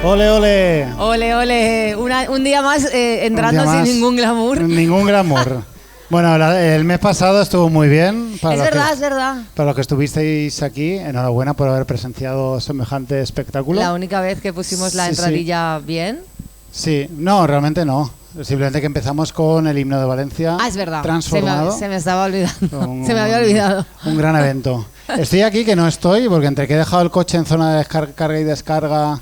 ¡Ole, ole! ¡Ole, ole! Un día más entrando sin ningún glamour. Ningún glamour. Bueno, el mes pasado estuvo muy bien. Es verdad. Para los que estuvisteis aquí, enhorabuena por haber presenciado semejante espectáculo. La única vez que pusimos la entradilla bien. Sí, no, realmente no. Simplemente que empezamos con el himno de Valencia. Ah, es verdad. Transformado. Se me estaba olvidando. Se me había olvidado. Un gran evento. Estoy aquí que no estoy, porque entre que he dejado el coche en zona de carga y descarga,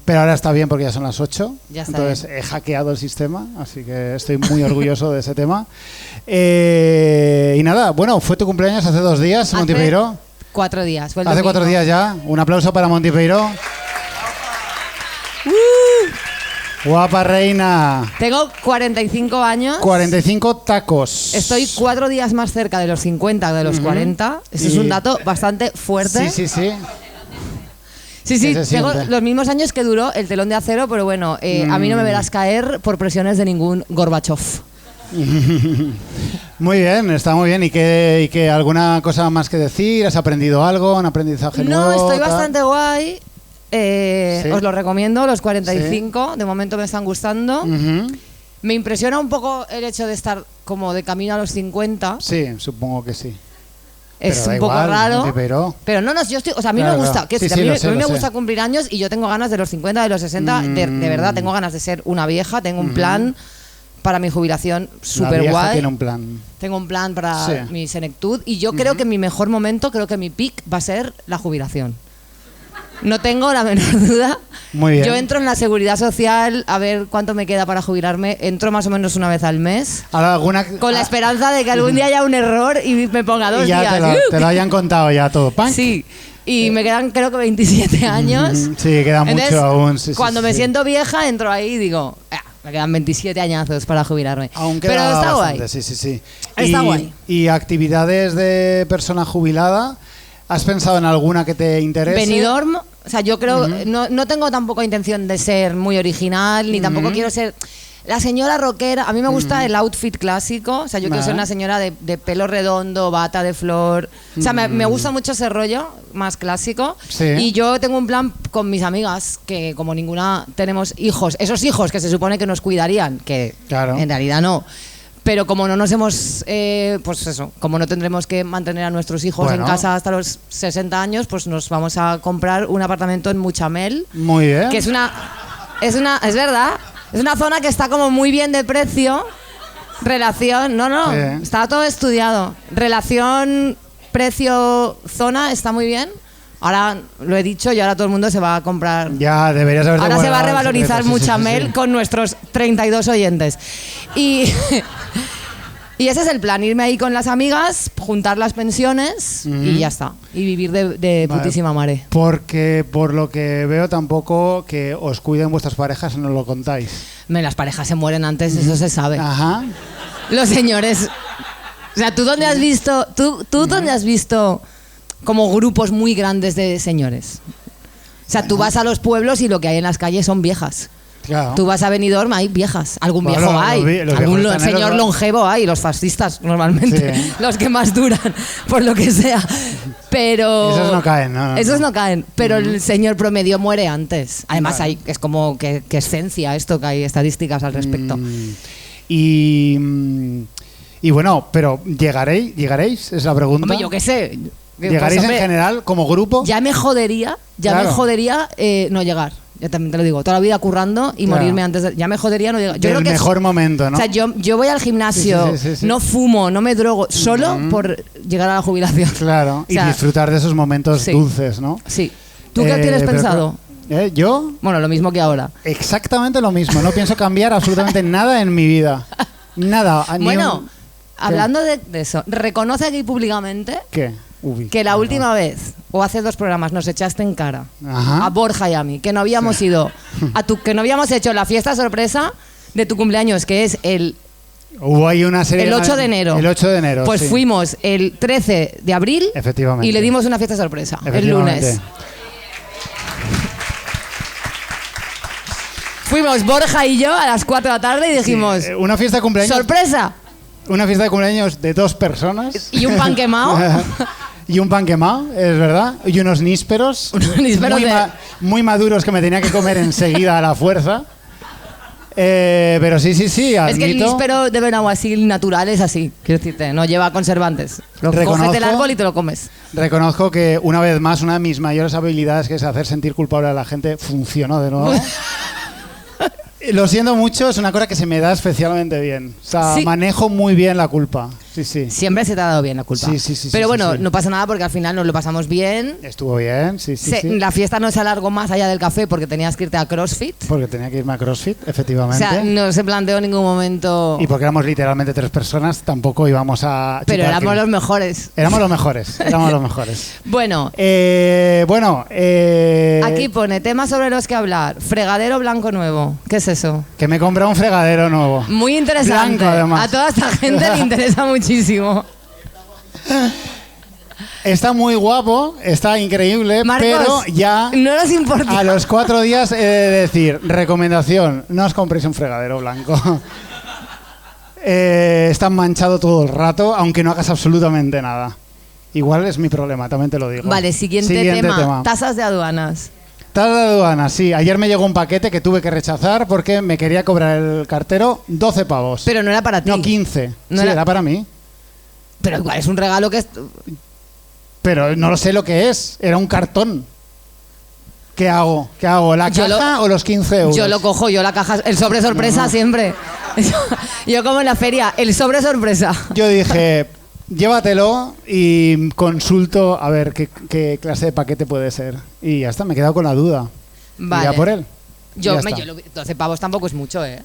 pero ahora está bien porque ya son las 8. Ya está entonces bien. he hackeado el sistema, así que estoy muy orgulloso de ese tema. Y nada, bueno, fue tu cumpleaños hace 2 días, Monty Peiró. 4 días. Fue el hace domingo. 4 días ya. Un aplauso para Monty Peiró. Guapa reina. Tengo 45 años. 45 tacos. Estoy 4 días más cerca de los 50 que de los 40. Eso es un dato bastante fuerte. Sí. Sí, tengo los mismos años que duró el telón de acero, pero bueno, a mí no me verás caer por presiones de ningún Gorbachev. Muy bien, está muy bien. ¿Y qué alguna cosa más que decir? ¿Has aprendido algo? ¿Un aprendizaje nuevo? No, estoy tal? bastante guay. ¿Sí? Os lo recomiendo, los 45. ¿Sí? De momento me están gustando. Me impresiona un poco el hecho de estar como de camino a los 50. Sí, supongo que sí. Es pero un poco igual, raro. Pero no, yo estoy, o sea, a mí claro, me gusta, claro. Sí, a mí, lo me sé. gusta cumplir años y yo tengo ganas de los 50, de los 60, de verdad tengo ganas de ser una vieja, tengo un plan para mi jubilación súper guay. Tiene un plan. Tengo un plan para mi senectud y yo creo que mi mejor momento, creo que mi peak va a ser la jubilación. No tengo la menor duda. Muy bien. Yo entro en la seguridad social a ver cuánto me queda para jubilarme. Entro más o menos una vez al mes. Con la esperanza de que algún día haya un error y me ponga 2 días. Ya te lo hayan contado ya todo. ¡Pam! Sí. Y me quedan creo que 27 años. Sí, queda mucho aún. Sí, cuando me siento vieja, entro ahí y digo, me quedan 27 añazos para jubilarme. Pero está bastante, guay. Sí. Está guay. ¿Y actividades de persona jubilada? ¿Has pensado en alguna que te interese? Benidorm, o sea, yo creo, no tengo tampoco intención de ser muy original, ni tampoco quiero ser la señora rockera. A mí me gusta el outfit clásico, o sea, yo quiero ser una señora de pelo redondo, bata de flor. O sea, me gusta mucho ese rollo más clásico. Sí. Y yo tengo un plan con mis amigas, que como ninguna tenemos hijos, esos hijos que se supone que nos cuidarían, que en realidad no. Pero como no nos hemos, pues eso, como no tendremos que mantener a nuestros hijos en casa hasta los 60 años, pues nos vamos a comprar un apartamento en Muchamel. Muy bien. Que es verdad, es una zona que está como muy bien de precio. Relación, está todo estudiado. Relación, precio, zona, está muy bien. Ahora lo he dicho y ahora todo el mundo se va a comprar. Ya, deberías haberte Ahora se va a revalorizar secreto, Muchamel con nuestros 32 oyentes. Y ese es el plan, irme ahí con las amigas, juntar las pensiones y ya está. Y vivir de putísima madre. Porque por lo que veo tampoco que os cuiden vuestras parejas, no lo contáis. Las parejas se mueren antes, eso se sabe. Ajá. Los señores... O sea, ¿tú dónde has visto... ¿Tú dónde has visto como grupos muy grandes de señores? O sea, tú vas a los pueblos y lo que hay en las calles son viejas. Claro. Tú vas a Benidorm, hay viejas. Algún viejo hay. Algún señor longevo hay. Los fascistas, normalmente. Sí. Los que más duran, por lo que sea. Pero... Esos no caen, ¿no? Esos no caen. Pero el señor promedio muere antes. Además, es como que es ciencia esto, que hay estadísticas al respecto. Y bueno, pero ¿llegaréis? Es la pregunta. Hombre, yo qué sé. ¿Llegaréis en general como grupo? Ya me jodería no llegar. Ya también te lo digo, toda la vida currando y morirme antes de... Ya me jodería no llegar. Del mejor momento, ¿no? O sea, yo voy al gimnasio, sí. no fumo, no me drogo, solo por llegar a la jubilación. Claro, o sea, y disfrutar de esos momentos dulces, ¿no? Sí. ¿Tú qué tienes pensado? ¿Yo? Bueno, lo mismo que ahora. Exactamente lo mismo. No pienso cambiar absolutamente nada en mi vida. Nada. Bueno, hablando de eso, reconoce aquí públicamente... ¿Qué? Que la última vez, o hace 2 programas, nos echaste en cara a Borja y a mí, que no habíamos ido que no habíamos hecho la fiesta sorpresa de tu cumpleaños, que es el 8 de enero. El 8 de enero. Pues fuimos el 13 de abril. Efectivamente. Y le dimos una fiesta sorpresa el lunes. Fuimos Borja y yo a las 4 de la tarde y dijimos... una fiesta de cumpleaños. ¡Sorpresa! Una fiesta de cumpleaños de 2 personas. Y un pan quemado. Y un pan quemado, es verdad. Y unos nísperos, muy maduros que me tenía que comer enseguida a la fuerza. Pero sí, admito. Es que el níspero de Benaguasil natural es así, quiero decirte, no lleva conservantes. Coges del árbol y te lo comes. Reconozco que, una vez más, una de mis mayores habilidades, que es hacer sentir culpable a la gente, funcionó de nuevo. Lo siento mucho, es una cosa que se me da especialmente bien. O sea, manejo muy bien la culpa. Sí. Siempre se te ha dado bien la culpa. Sí. Pero bueno, no pasa nada porque al final nos lo pasamos bien. Estuvo bien, sí. La fiesta no se alargó más allá del café porque tenías que irte a CrossFit. Porque tenía que irme a CrossFit, efectivamente. O sea, no se planteó en ningún momento... Y porque éramos literalmente 3 personas, tampoco íbamos a... Pero éramos los mejores. Éramos los mejores. Bueno. Aquí pone, temas sobre los que hablar. Fregadero blanco nuevo. ¿Qué es eso? Que me compré un fregadero nuevo. Muy interesante. Blanco, además. A toda esta gente le interesa muchísimo. Está muy guapo, está increíble, Marcos, pero ya no nos importa. A los 4 días he de decir, recomendación, no os compréis un fregadero blanco. Está manchado todo el rato, aunque no hagas absolutamente nada. Igual es mi problema, también te lo digo. Vale, siguiente tema. Tasas de aduanas. Tasas de aduanas, sí. Ayer me llegó un paquete que tuve que rechazar porque me quería cobrar el cartero 12 pavos. Pero no era para ti. No, 15. Era para mí. Pero igual es un regalo que es... Pero no lo sé lo que es. Era un cartón. ¿Qué hago? ¿La caja o los 15 euros? Yo lo cojo, la caja. El sobre sorpresa siempre. Yo como en la feria, el sobre sorpresa. Yo dije, llévatelo y consulto a ver qué clase de paquete puede ser. Y ya está, me he quedado con la duda. Vale. Ya por él. 12 pavos tampoco es mucho, ¿eh?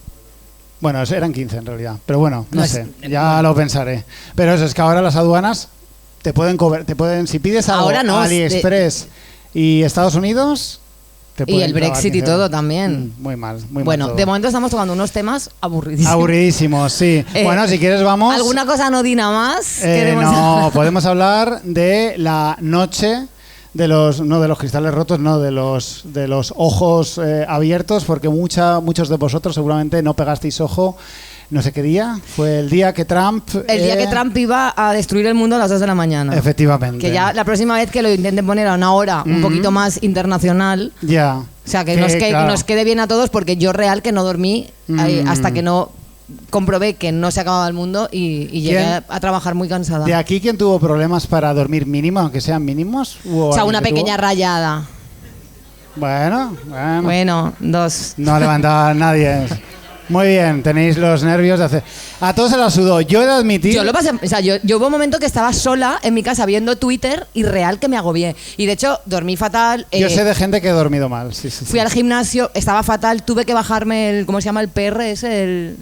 Bueno, eran 15 en realidad. Pero bueno, no sé. Ya lo pensaré. Pero eso es que ahora las aduanas te pueden cobrar. Si pides algo a AliExpress y Estados Unidos... Y el Brexit y todo también. Muy mal. Bueno, mal de momento estamos tocando unos temas aburridísimos. Aburridísimos, sí. Bueno, si quieres vamos... ¿Alguna cosa anodina más? No, podemos hablar de la noche... no de los cristales rotos, no, de los ojos abiertos, porque muchos de vosotros seguramente no pegasteis ojo. No sé qué día, fue el día que Trump... El día que Trump iba a destruir el mundo a las 2 de la mañana. Efectivamente. Que ya la próxima vez que lo intenten poner a una hora un poquito más internacional... Ya. O sea, que nos quede bien a todos, porque yo real que no dormí hasta que no... comprobé que no se acababa el mundo y llegué a trabajar muy cansada. ¿De aquí quién tuvo problemas para dormir mínimo, aunque sean mínimos? O sea, una pequeña rayada. Bueno, 2. No levantaba nadie. Muy bien, tenéis los nervios de hacer... A todos se la sudó. Yo he de admitir... Yo lo pasé... O sea, yo hubo un momento que estaba sola en mi casa viendo Twitter y real que me agobié. Y de hecho, dormí fatal. Yo sé de gente que ha dormido mal. Sí. Fui al gimnasio, estaba fatal. Tuve que bajarme el... ¿Cómo se llama? El PR ese,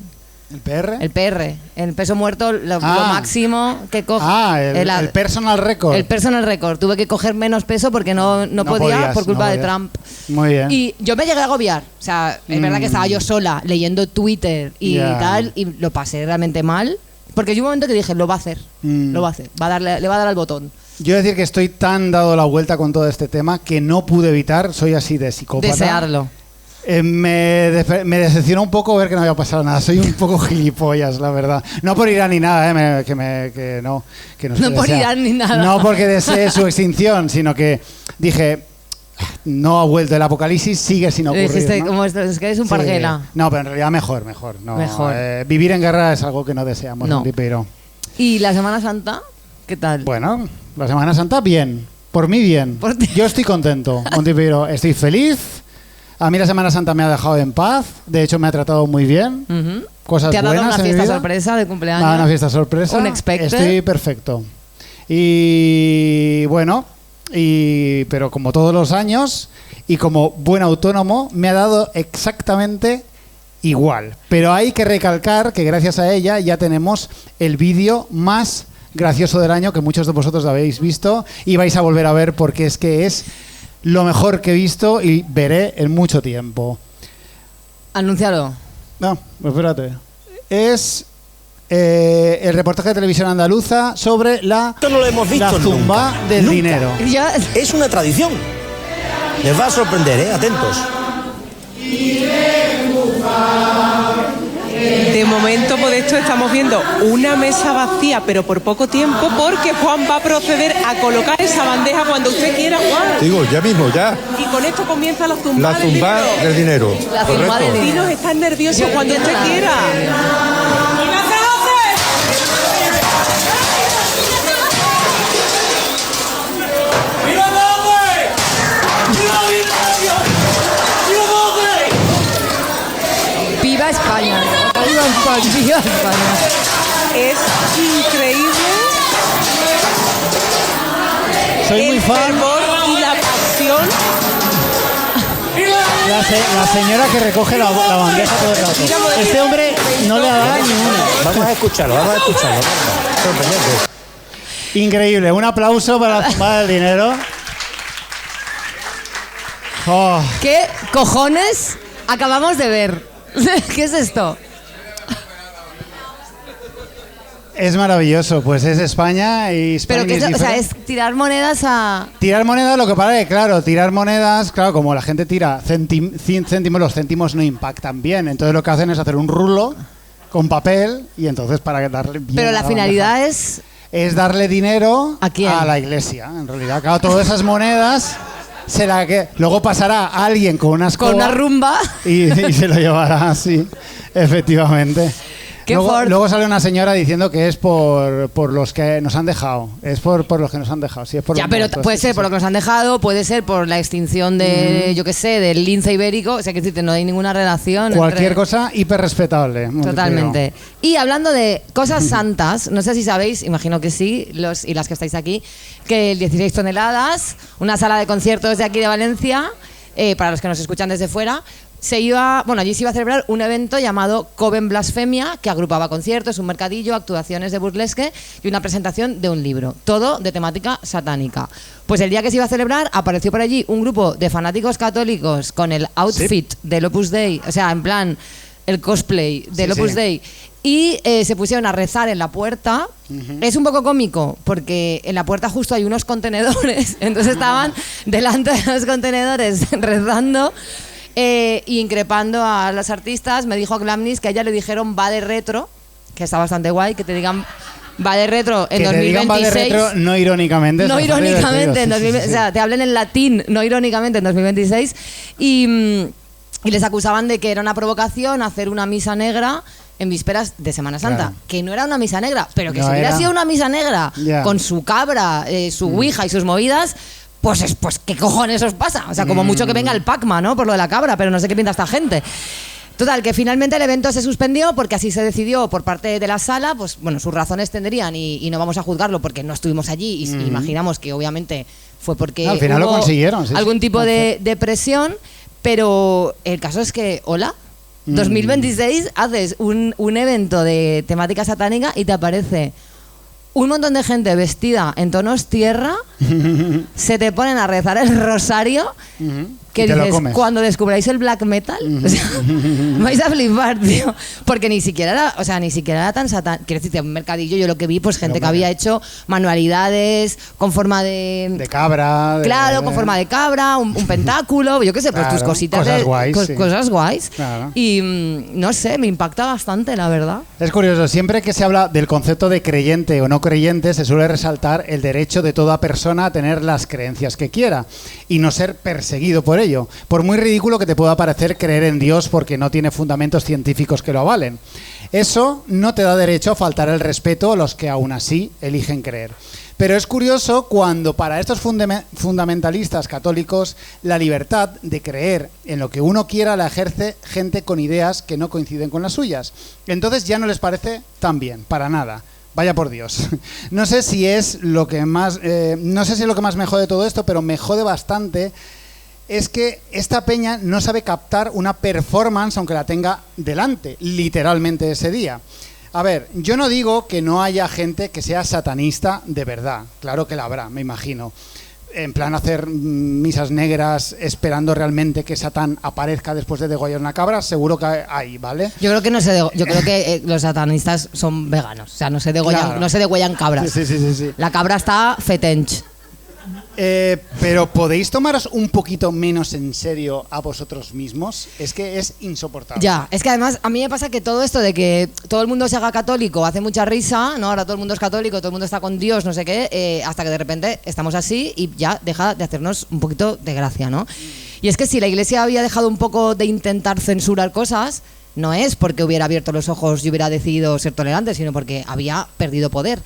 ¿El PR? El PR, el peso muerto, lo máximo que coge. El personal record. El personal record. Tuve que coger menos peso porque no podía por culpa de Trump. Muy bien. Y yo me llegué a agobiar. O sea, es verdad que estaba yo sola leyendo Twitter y tal, y lo pasé realmente mal. Porque yo un momento que dije, lo va a hacer. Le va a dar al botón. Yo decir que estoy tan dado la vuelta con todo este tema que no pude evitar, soy así de psicópata. Desearlo. Me decepcionó un poco ver que no había pasado nada. Soy un poco gilipollas, la verdad. No por Irán ni nada, no por Irán ni nada. No porque desee su extinción, sino que dije, no ha vuelto el apocalipsis, sigue sin ocurrir. Dijiste, ¿no? como es que eres un parguela. No, pero en realidad mejor. No, vivir en guerra es algo que no deseamos, no. Pero... ¿Y la Semana Santa? ¿Qué tal? Bueno, la Semana Santa bien. Por mí bien. Yo estoy contento, Montipiro. Estoy feliz. A mí la Semana Santa me ha dejado en paz. De hecho, me ha tratado muy bien. Cosas buenas. ¿Te ha dado una fiesta sorpresa de cumpleaños? Una fiesta sorpresa. Unexpected. Estoy perfecto. Y bueno, pero como todos los años y como buen autónomo, me ha dado exactamente igual. Pero hay que recalcar que gracias a ella ya tenemos el vídeo más gracioso del año, que muchos de vosotros lo habéis visto y vais a volver a ver porque es que es lo mejor que he visto y veré en mucho tiempo. Anúncialo. No, espérate. Es el reportaje de televisión andaluza sobre Esto no lo hemos visto la zumba nunca. del dinero. Es una tradición. Les va a sorprender, atentos. De momento, por esto estamos viendo una mesa vacía, pero por poco tiempo, porque Juan va a proceder a colocar esa bandeja cuando usted quiera, Juan. Digo, ya mismo, ya. Y con esto comienza la zumba del dinero. La zumba del dinero. Dinos, están nerviosos cuando usted quiera. ¡Viva España! ¡Viva España! ¡Viva España! Es increíble. Soy muy fan. El fervor y la pasión. La señora que recoge la bandeja todo el rato. Este hombre no le ha dado ni una. Vamos a escucharlo. Increíble. Un aplauso para la zumba del dinero. Oh. ¿Qué cojones acabamos de ver? ¿Qué es esto? Es maravilloso, pues es España y España. Pero que es tirar monedas a... Tirar monedas, lo que pasa es que, claro, tirar monedas, claro, como la gente tira 100 céntimos, los céntimos no impactan bien. Entonces lo que hacen es hacer un rulo con papel y entonces para darle bien. Pero la finalidad es darle dinero ¿a quién? A la iglesia. En realidad, claro, todas esas monedas luego pasará a alguien con una escoba. Con una rumba. Y se lo llevará así, efectivamente. Luego sale una señora diciendo que es por los que nos han dejado. Es por los que nos han dejado. Sí, es por ya, pero muertos, puede ser sí. por lo que nos han dejado, puede ser por la extinción de, yo qué sé, del lince ibérico. O sea, que decirte, no hay ninguna relación. Cualquier cosa hiper respetable. Totalmente. Y hablando de cosas santas, no sé si sabéis, imagino que sí, los y las que estáis aquí, que el 16 toneladas, una sala de conciertos de aquí de Valencia, para los que nos escuchan desde fuera, allí se iba a celebrar un evento llamado Coven Blasfemia, que agrupaba conciertos, un mercadillo, actuaciones de burlesque y una presentación de un libro, todo de temática satánica. Pues el día que se iba a celebrar apareció por allí un grupo de fanáticos católicos con el outfit del Opus Dei, o sea, en plan el cosplay del Opus Dei, y se pusieron a rezar en la puerta. Es un poco cómico porque en la puerta justo hay unos contenedores, entonces estaban delante de los contenedores rezando. Y increpando a los artistas. Me dijo Glamnis que a ella le dijeron va de retro, que está bastante guay, que te digan va de retro en 2026. Que te digan va de retro no irónicamente. No irónicamente, en 2000, o sea, te hablen en latín, no irónicamente en 2026. Y les acusaban de que era una provocación hacer una misa negra en vísperas de Semana Santa, claro. Que no era una misa negra, pero que si hubiera sido una misa negra con su cabra, su ouija y sus movidas, pues ¿qué cojones os pasa? O sea, como mucho que venga el Pac-Man, ¿no? Por lo de la cabra, pero no sé qué pinta esta gente. Total, que finalmente el evento se suspendió porque así se decidió por parte de la sala. Pues bueno, sus razones tendrían y no vamos a juzgarlo porque no estuvimos allí y imaginamos que obviamente fue porque al final hubo lo consiguieron, algún tipo de presión, pero el caso es que, 2026 haces un evento de temática satánica y te aparece un montón de gente vestida en tonos tierra, se te ponen a rezar el rosario, que dices, cuando descubráis el black metal, o sea, vais a flipar, tío, porque ni siquiera era tan satán. Quiero decirte, un mercadillo, yo lo que vi, pues gente que había hecho manualidades con forma de cabra. Claro, con forma de cabra, un pentáculo, yo qué sé, pues tus cositas. Cosas guays. Cosas guays. Claro. Y no sé, me impacta bastante, la verdad. Es curioso, siempre que se habla del concepto de creyente o no creyente, se suele resaltar el derecho de toda persona a tener las creencias que quiera y no ser perseguido por ello, por muy ridículo que te pueda parecer creer en Dios porque no tiene fundamentos científicos que lo avalen. Eso no te da derecho a faltar el respeto a los que aún así eligen creer. Pero es curioso cuando para estos fundamentalistas católicos la libertad de creer en lo que uno quiera la ejerce gente con ideas que no coinciden con las suyas. Entonces ya no les parece tan bien, para nada. Vaya por Dios. No sé si es lo que más me jode de todo esto, pero me jode bastante es que esta peña no sabe captar una performance aunque la tenga delante, literalmente ese día. A ver, yo no digo que no haya gente que sea satanista de verdad, claro que la habrá, me imagino. En plan hacer misas negras esperando realmente que Satán aparezca después de degollar una cabra, seguro que hay, ¿vale? Yo creo que los satanistas son veganos, o sea, no se degollan cabras. Sí. La cabra está fetench. Pero ¿podéis tomaros un poquito menos en serio a vosotros mismos? Es que es insoportable. Ya, es que además a mí me pasa que todo esto de que todo el mundo se haga católico hace mucha risa, ¿no? Ahora todo el mundo es católico, todo el mundo está con Dios, no sé qué, hasta que de repente estamos así y ya deja de hacernos un poquito de gracia, ¿no? Y es que si la Iglesia había dejado un poco de intentar censurar cosas, no es porque hubiera abierto los ojos y hubiera decidido ser tolerante, sino porque había perdido poder.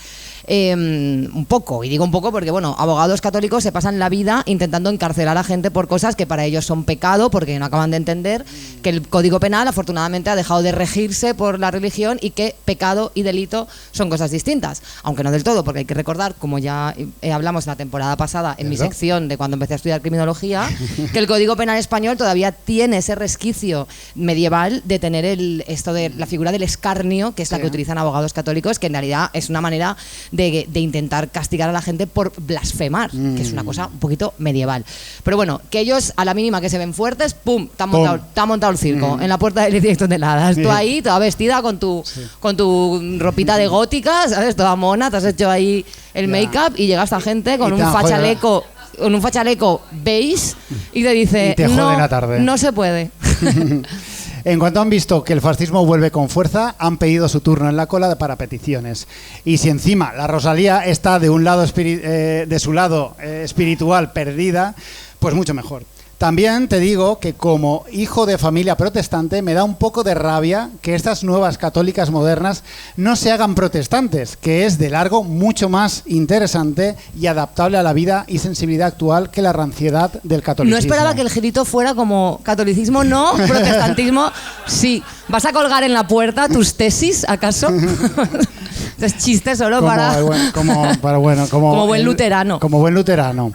Un poco, y digo un poco porque, bueno, abogados católicos se pasan la vida intentando encarcelar a gente por cosas que para ellos son pecado, porque no acaban de entender que el Código Penal afortunadamente ha dejado de regirse por la religión y que pecado y delito son cosas distintas, aunque no del todo, porque hay que recordar, como ya hablamos la temporada pasada en mi sección de cuando empecé a estudiar criminología, que el Código Penal español todavía tiene ese resquicio medieval de tener esto de la figura del escarnio, que es la que utilizan abogados católicos, que en realidad es una manera de intentar castigar a la gente por blasfemar, que es una cosa un poquito medieval. Pero bueno, que ellos a la mínima que se ven fuertes, ¡pum!, te han montado el circo en la puerta de 10 toneladas. Tú ahí, toda vestida con tu ropita de gótica, ¿sabes? Toda mona, te has hecho ahí el make-up y llega esta gente con un fachaleco beige y te dice, no se puede. En cuanto han visto que el fascismo vuelve con fuerza, han pedido su turno en la cola para peticiones. Y si encima la Rosalía está de un lado de su lado espiritual perdida, pues mucho mejor. También te digo que como hijo de familia protestante me da un poco de rabia que estas nuevas católicas modernas no se hagan protestantes, que es de largo mucho más interesante y adaptable a la vida y sensibilidad actual que la ranciedad del catolicismo. No esperaba que el girito fuera como catolicismo no, protestantismo sí. ¿Vas a colgar en la puerta tus tesis, acaso? Es chiste solo como buen luterano. Como buen luterano.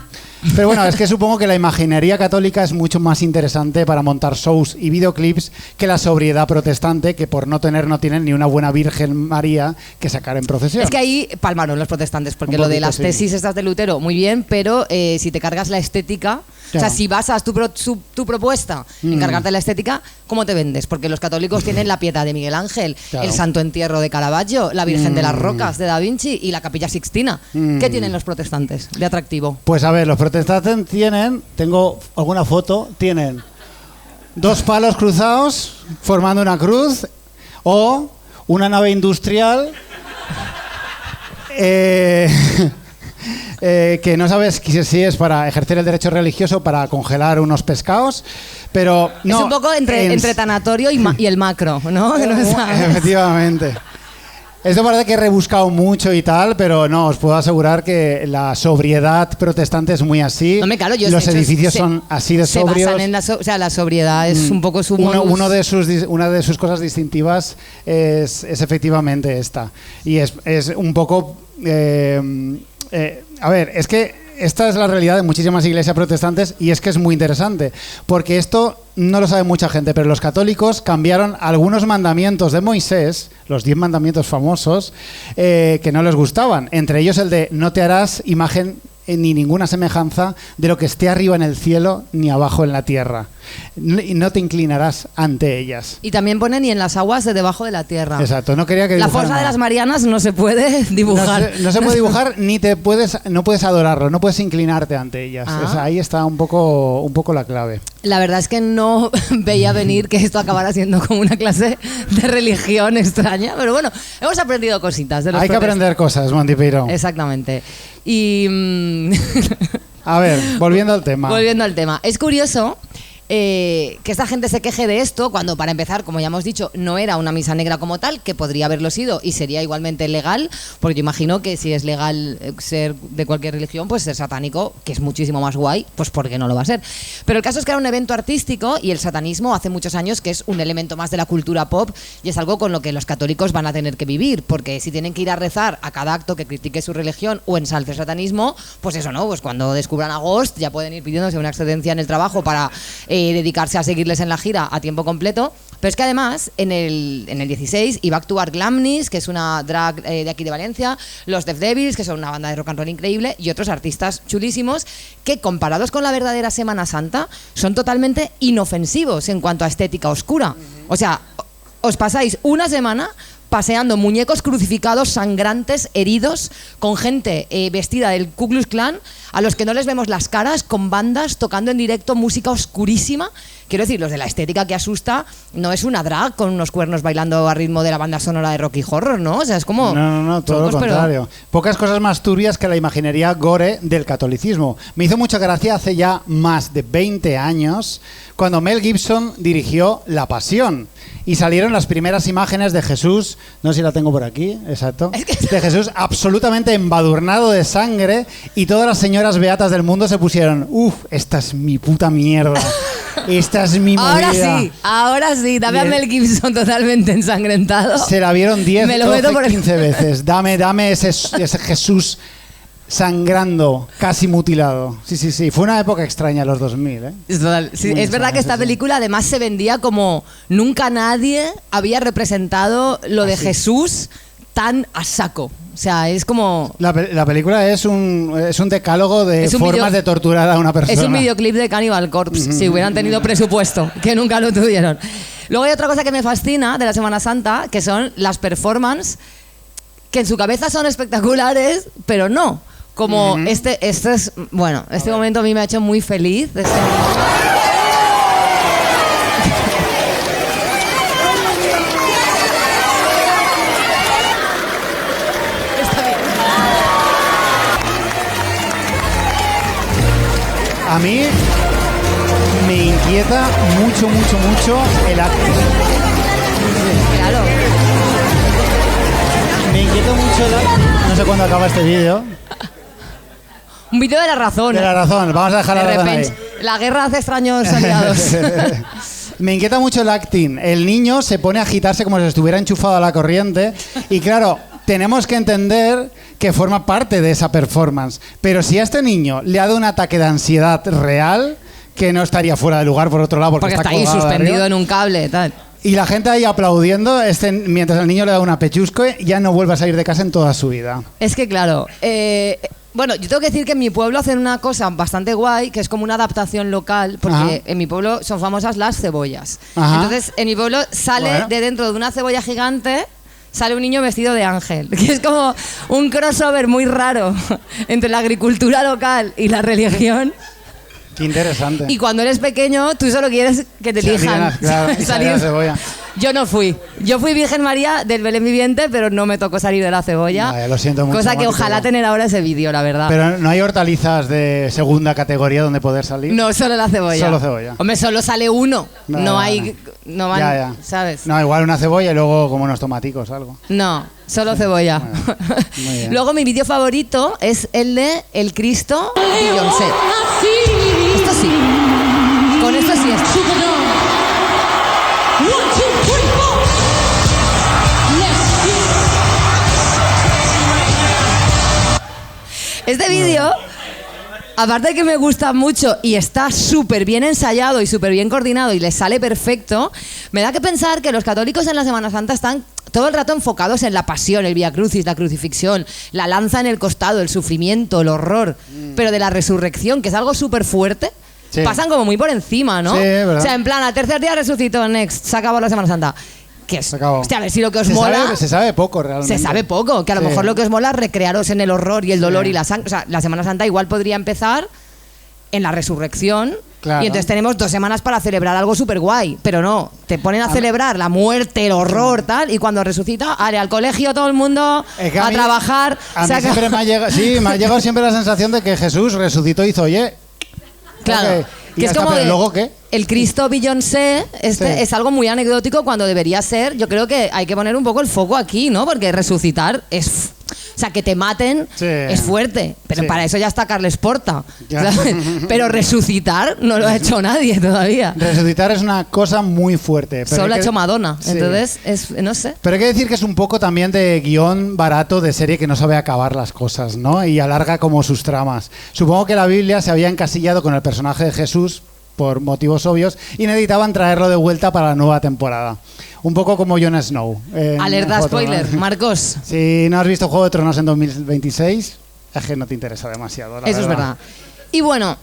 Pero bueno, es que supongo que la imaginería católica es mucho más interesante para montar shows y videoclips que la sobriedad protestante, que por no tienen ni una buena Virgen María que sacar en procesión. Es que ahí palmaron los protestantes, porque lo de las tesis estas de Lutero, muy bien, pero si te cargas la estética, o sea, si basas tu propuesta en cargarte la estética, ¿cómo te vendes? Porque los católicos tienen la Pietà de Miguel Ángel, el Santo Entierro de Caravaggio, la Virgen de las Rocas de Da Vinci y la Capilla Sixtina. ¿Qué tienen los protestantes de atractivo? Pues a ver, los protestantes tengo alguna foto, tienen 2 palos cruzados formando una cruz o una nave industrial que no sabes si es para ejercer el derecho religioso o para congelar unos pescados, pero no. Es un poco entre tanatorio y el macro, ¿no? Efectivamente. Esto parece que he rebuscado mucho y tal, pero no, os puedo asegurar que la sobriedad protestante es muy así. No, claro, los edificios son así de sobrios. Se basan en la sobriedad es un poco su una de sus cosas distintivas es efectivamente esta. Y es un poco... a ver, es que esta es la realidad de muchísimas iglesias protestantes y es que es muy interesante, porque esto no lo sabe mucha gente, pero los católicos cambiaron algunos mandamientos de Moisés, los 10 mandamientos famosos, que no les gustaban. Entre ellos el de no te harás imagen ni ninguna semejanza de lo que esté arriba en el cielo ni abajo en la tierra. Y no te inclinarás ante ellas. Y también pone ni en las aguas de debajo de la tierra. Exacto, no quería que la fosa de las Marianas no se puede dibujar. No se puede dibujar ni no puedes adorarlo, no puedes inclinarte ante ellas. O sea, ahí está un poco la clave. La verdad es que no veía venir que esto acabara siendo como una clase de religión extraña, pero bueno, hemos aprendido cositas de los Hay que aprender cosas, Montipiro. Exactamente. Y a ver, volviendo al tema. Es curioso que esta gente se queje de esto cuando, para empezar, como ya hemos dicho, no era una misa negra como tal, que podría haberlo sido y sería igualmente legal, porque yo imagino que si es legal ser de cualquier religión, pues ser satánico, que es muchísimo más guay, pues ¿por qué no lo va a ser? Pero el caso es que era un evento artístico y el satanismo hace muchos años que es un elemento más de la cultura pop y es algo con lo que los católicos van a tener que vivir, porque si tienen que ir a rezar a cada acto que critique su religión o ensalce el satanismo, pues eso no, pues cuando descubran a Ghost ya pueden ir pidiéndose una excedencia en el trabajo para dedicarse a seguirles en la gira a tiempo completo. Pero es que además en el 16 iba a actuar Glamnis, que es una drag de aquí de Valencia, los Deaf Devils, que son una banda de rock and roll increíble, y otros artistas chulísimos que, comparados con la verdadera Semana Santa, son totalmente inofensivos en cuanto a estética oscura. O sea, os pasáis una semana paseando muñecos crucificados, sangrantes, heridos, con gente vestida del Ku Klux Klan, a los que no les vemos las caras, con bandas tocando en directo música oscurísima. Quiero decir, los de la estética que asusta no es una drag con unos cuernos bailando a ritmo de la banda sonora de Rocky Horror, ¿no? O sea, es como... No, todo lo contrario. Pocas cosas más turbias que la imaginería gore del catolicismo. Me hizo mucha gracia hace ya más de 20 años cuando Mel Gibson dirigió La Pasión y salieron las primeras imágenes de Jesús, no sé si la tengo por aquí, exacto, de Jesús absolutamente embadurnado de sangre, y todas las señoras beatas del mundo se pusieron, esta es mi puta mierda. Esta es mi movida. Ahora sí, dame a Mel Gibson totalmente ensangrentado. Se la vieron 10, 12, 15 veces. Dame ese Jesús sangrando, casi mutilado. Sí. Fue una época extraña, los 2000. Es verdad que esta película además se vendía como nunca nadie había representado lo de Jesús tan a saco. O sea, es como... La película es un decálogo de formas de torturar a una persona. Es un videoclip de Cannibal Corpse, si hubieran tenido presupuesto, que nunca lo tuvieron. Luego hay otra cosa que me fascina de la Semana Santa, que son las performances, que en su cabeza son espectaculares, pero no. Como este es... Bueno, este momento a mí me ha hecho muy feliz. A mí me inquieta mucho el acting. Claro. Me inquieta mucho el acting. No sé cuándo acaba este vídeo. Un vídeo de La Razón. De La Razón. Vamos a dejar La Razón ahí. La guerra hace extraños aliados. Me inquieta mucho el acting. El niño se pone a agitarse como si estuviera enchufado a la corriente. Y claro, tenemos que entender que forma parte de esa performance. Pero si a este niño le ha dado un ataque de ansiedad real, que no estaría fuera de lugar por otro lado, porque está ahí suspendido en un cable, tal. Y la gente ahí aplaudiendo mientras el niño le da una pechusque, ya no vuelve a salir de casa en toda su vida. Es que claro, bueno, yo tengo que decir que en mi pueblo hacen una cosa bastante guay, que es como una adaptación local, porque en mi pueblo son famosas las cebollas. Entonces, en mi pueblo sale de dentro de una cebolla gigante, sale un niño vestido de ángel, que es como un crossover muy raro entre la agricultura local y la religión. Qué interesante. Y cuando eres pequeño, tú solo quieres que te elijan. Salir de la cebolla. Yo no fui. Yo fui Virgen María del Belén Viviente, pero no me tocó salir de la cebolla. Vale, lo siento mucho. Cosa que ojalá tener ahora ese vídeo, la verdad. Pero no hay hortalizas de segunda categoría donde poder salir. No, solo la cebolla. Solo cebolla. Hombre, solo sale uno. No hay... No van, ya. ¿Sabes? No, igual una cebolla y luego como unos tomaticos o algo. No, solo cebolla. Bueno, luego mi vídeo favorito es el de El Cristo Beyoncé. Esto sí. Con esto sí es. Este vídeo, aparte de que me gusta mucho y está súper bien ensayado y súper bien coordinado y les sale perfecto, me da que pensar que los católicos en la Semana Santa están todo el rato enfocados en la pasión, el Vía Crucis, la crucifixión, la lanza en el costado, el sufrimiento, el horror, pero de la resurrección, que es algo súper fuerte, pasan como muy por encima, ¿no? Sí, ¿verdad? O sea, en plan, al tercer día resucitó, next, se acabó la Semana Santa. ¿Qué es? Hostia, a ver si lo que os mola... Se sabe poco, realmente. Se sabe poco, que a lo mejor lo que os mola es recrearos en el horror y el dolor y la sangre. O sea, la Semana Santa igual podría empezar en la resurrección. Claro. Y entonces tenemos 2 semanas para celebrar algo súper guay. Pero no, te ponen a celebrar la muerte, el horror, tal, y cuando resucita, al colegio todo el mundo a trabajar. A mí siempre me ha llegado siempre la sensación de que Jesús resucitó y hizo, oye... Claro. Okay. Que es como ¿luego qué? El Cristo Beyoncé es algo muy anecdótico cuando debería ser. Yo creo que hay que poner un poco el foco aquí, ¿no? Porque resucitar es... O sea, que te maten es fuerte. Pero para eso ya está Carles Porta. Pero resucitar no lo ha hecho nadie todavía. Resucitar es una cosa muy fuerte. Pero solo ha hecho Madonna. Entonces, no sé. Pero hay que decir que es un poco también de guión barato de serie que no sabe acabar las cosas, ¿no? Y alarga como sus tramas. Supongo que la Biblia se había encasillado con el personaje de Jesús por motivos obvios y necesitaban traerlo de vuelta para la nueva temporada. Un poco como Jon Snow. Alerta spoiler, Marcos. Si no has visto Juego de Tronos en 2026, es que no te interesa demasiado. Eso es verdad. Y bueno,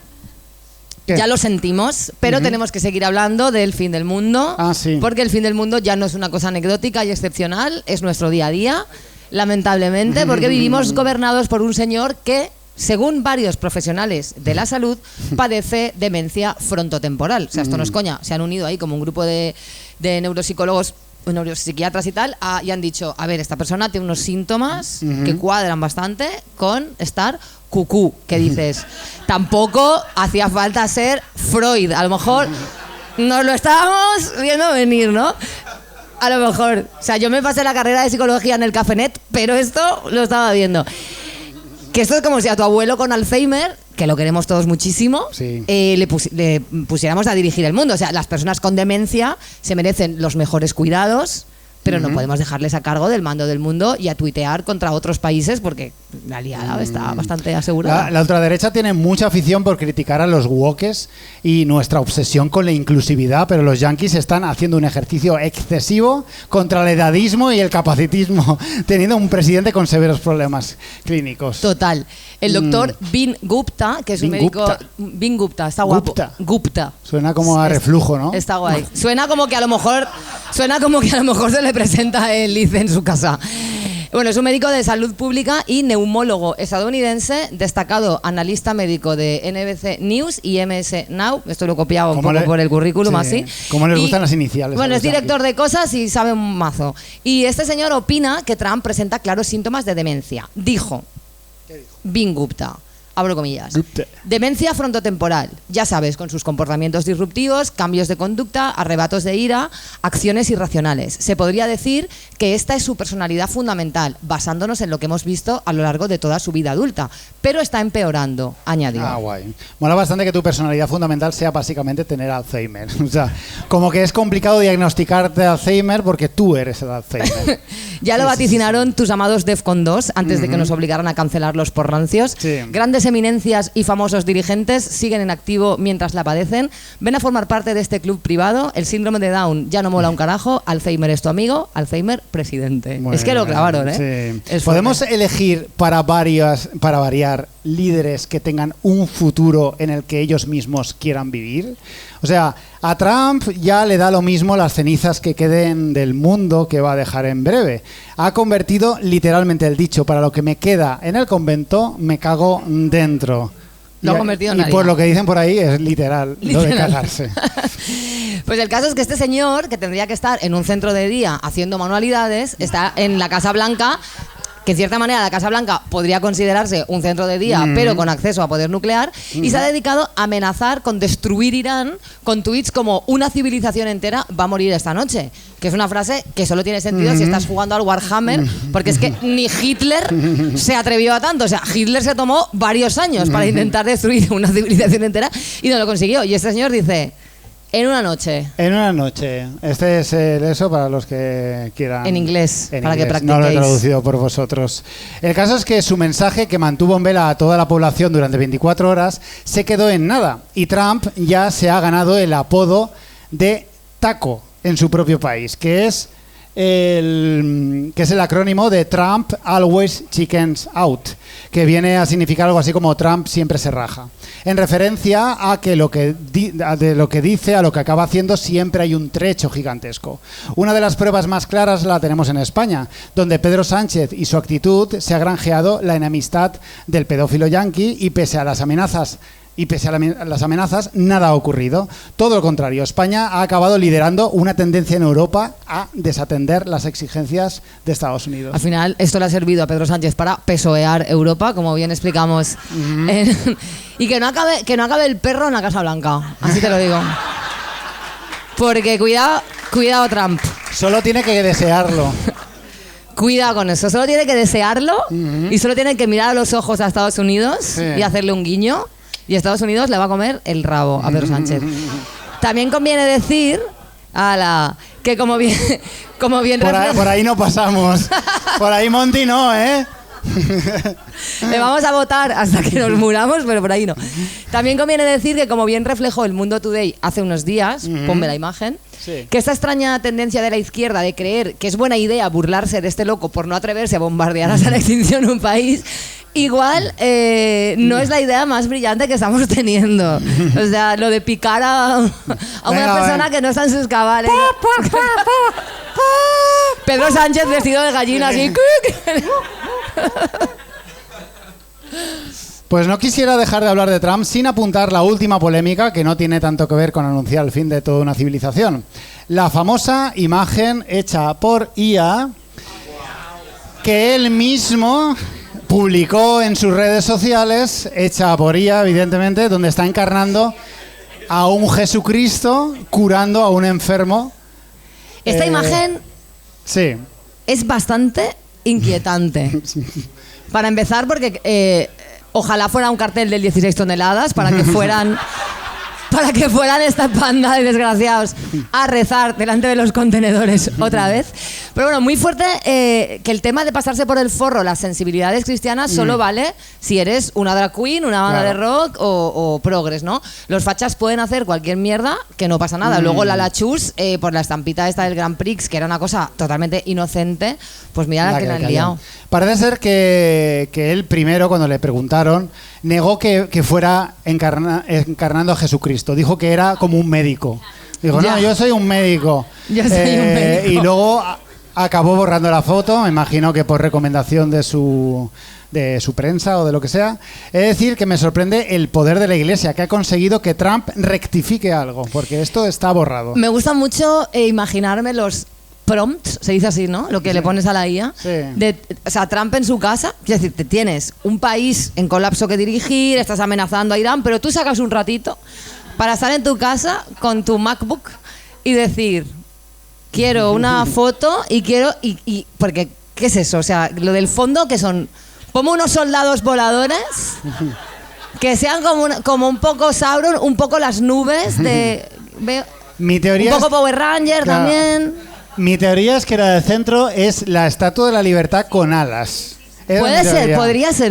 ¿Qué? Ya lo sentimos, pero tenemos que seguir hablando del fin del mundo. Sí. Porque el fin del mundo ya no es una cosa anecdótica y excepcional, es nuestro día a día, lamentablemente, porque vivimos gobernados por un señor que, según varios profesionales de la salud, padece demencia frontotemporal. O sea, esto no es coña. Se han unido ahí como un grupo de neuropsicólogos, neuropsiquiatras y tal, y han dicho, a ver, esta persona tiene unos síntomas que cuadran bastante con estar cucú, que dices, tampoco hacía falta ser Freud, a lo mejor nos lo estábamos viendo venir, ¿no? A lo mejor, o sea, yo me pasé la carrera de psicología en el Cafenet, pero esto lo estaba viendo. Que esto es como si a tu abuelo con Alzheimer, que lo queremos todos muchísimo, le pusiéramos a dirigir el mundo. O sea, las personas con demencia se merecen los mejores cuidados, pero no podemos dejarles a cargo del mando del mundo y a tuitear contra otros países porque la liada está bastante asegurada. La ultraderecha tiene mucha afición por criticar a los wokes y nuestra obsesión con la inclusividad, pero los yanquis están haciendo un ejercicio excesivo contra el edadismo y el capacitismo, teniendo un presidente con severos problemas clínicos. Total. El doctor Bin Gupta, que es un médico... Bin Gupta, está guapo. Gupta. Suena como a reflujo, ¿no? Está guay. Suena como que a lo mejor se le presenta el ICE en su casa. Bueno, es un médico de salud pública y neumólogo estadounidense, destacado analista médico de NBC News y MS Now. Esto lo he copiado un poco por el currículum, así. Como les gustan las iniciales. Bueno, es director de cosas y sabe un mazo. Y este señor opina que Trump presenta claros síntomas de demencia. Dijo, Bin Gupta, abro comillas, demencia frontotemporal, ya sabes, con sus comportamientos disruptivos, cambios de conducta, arrebatos de ira, acciones irracionales. Se podría decir que esta es su personalidad fundamental, basándonos en lo que hemos visto a lo largo de toda su vida adulta, pero está empeorando, añadió. Guay. Mola bastante que tu personalidad fundamental sea básicamente tener Alzheimer. O sea, como que es complicado diagnosticarte Alzheimer porque tú eres el Alzheimer. Ya lo vaticinaron tus amados Defcon 2 antes de que nos obligaran a cancelarlos por rancios. Grandes eminencias y famosos dirigentes siguen en activo mientras la padecen. Ven a formar parte de este club privado. El síndrome de Down ya no mola un carajo. Alzheimer es tu amigo. Alzheimer, presidente. Muy es que lo clavaron, ¿eh? Sí. ¿Podemos elegir para variar líderes que tengan un futuro en el que ellos mismos quieran vivir? O sea, a Trump ya le da lo mismo las cenizas que queden del mundo que va a dejar en breve. Ha convertido literalmente el dicho, para lo que me queda en el convento, me cago dentro. Lo ha convertido en y por lo que dicen por ahí es literal. Lo de cagarse. Pues el caso es que este señor, que tendría que estar en un centro de día haciendo manualidades, está en la Casa Blanca, que en cierta manera la Casa Blanca podría considerarse un centro de día, pero con acceso a poder nuclear, y se ha dedicado a amenazar con destruir Irán con tweets como una civilización entera va a morir esta noche, que es una frase que solo tiene sentido si estás jugando al Warhammer, porque es que ni Hitler se atrevió a tanto. O sea, Hitler se tomó varios años para intentar destruir una civilización entera y no lo consiguió. Y este señor dice... En una noche. En una noche. Este es eso para los que quieran. En inglés, para que practiquéis. No lo he traducido por vosotros. El caso es que su mensaje, que mantuvo en vela a toda la población durante 24 horas, se quedó en nada. Y Trump ya se ha ganado el apodo de Taco en su propio país, que es el acrónimo de Trump Always Chickens Out, que viene a significar algo así como Trump siempre se raja, en referencia a que de lo que dice a lo que acaba haciendo siempre hay un trecho gigantesco. Una de las pruebas más claras la tenemos en España, donde Pedro Sánchez y su actitud se ha granjeado la enemistad del pedófilo yanqui y pese a las amenazas nada ha ocurrido. Todo lo contrario, España ha acabado liderando una tendencia en Europa a desatender las exigencias de Estados Unidos. Al final, esto le ha servido a Pedro Sánchez para pesoear Europa, como bien explicamos. Y que no acabe el perro en la Casa Blanca, así te lo digo. Porque cuidado Trump. Solo tiene que desearlo. Cuidado con eso, solo tiene que desearlo y solo tiene que mirar a los ojos a Estados Unidos y hacerle un guiño. Y Estados Unidos le va a comer el rabo a Pedro Sánchez. También conviene decir que como bien por ahí no pasamos. Por ahí Monty no, ¿eh? Le vamos a votar hasta que nos muramos, pero por ahí no. También conviene decir que como bien reflejó el Mundo Today hace unos días, ponme la imagen, que esta extraña tendencia de la izquierda de creer que es buena idea burlarse de este loco por no atreverse a bombardear hasta la extinción un país igual no es la idea más brillante que estamos teniendo. O sea, lo de picar a una persona que no está en sus cabales. Pedro Sánchez vestido de gallina así. Pues no quisiera dejar de hablar de Trump sin apuntar la última polémica, que no tiene tanto que ver con anunciar el fin de toda una civilización. La famosa imagen hecha por IA, que él mismo publicó en sus redes sociales, hecha por IA, evidentemente, donde está encarnando a un Jesucristo curando a un enfermo. Esta imagen sí. Es bastante inquietante. Para empezar, porque ojalá fuera un cartel del 16 toneladas para que fueran esta panda de desgraciados a rezar delante de los contenedores otra vez. Pero bueno, muy fuerte que el tema de pasarse por el forro las sensibilidades cristianas solo vale si eres una drag queen, una banda de rock o progres, ¿no? Los fachas pueden hacer cualquier mierda que no pasa nada. Luego la Chus, por la estampita esta del Grand Prix, que era una cosa totalmente inocente, pues mira la que le han liado. Parece ser que él primero, cuando le preguntaron, negó que fuera encarnando a Jesucristo. Dijo que era como un médico. Dijo, no, yo soy un médico. Yo soy un médico. Y luego acabó borrando la foto, me imagino que por recomendación de su prensa o de lo que sea. Es decir, que me sorprende el poder de la Iglesia, que ha conseguido que Trump rectifique algo, porque esto está borrado. Me gusta mucho imaginarme los prompts, se dice así, ¿no? Lo que le pones a la IA. Sí. O sea, Trump en su casa, es decir, te tienes un país en colapso que dirigir, estás amenazando a Irán, pero tú sacas un ratito para estar en tu casa con tu MacBook y decir, quiero una foto y quiero... Y porque, ¿qué es eso? O sea, lo del fondo, que son como unos soldados voladores que sean como un poco Sauron, un poco las nubes de... Mi teoría un poco Power Ranger también. Mi teoría es que la del centro es la Estatua de la Libertad con alas. Puede ser,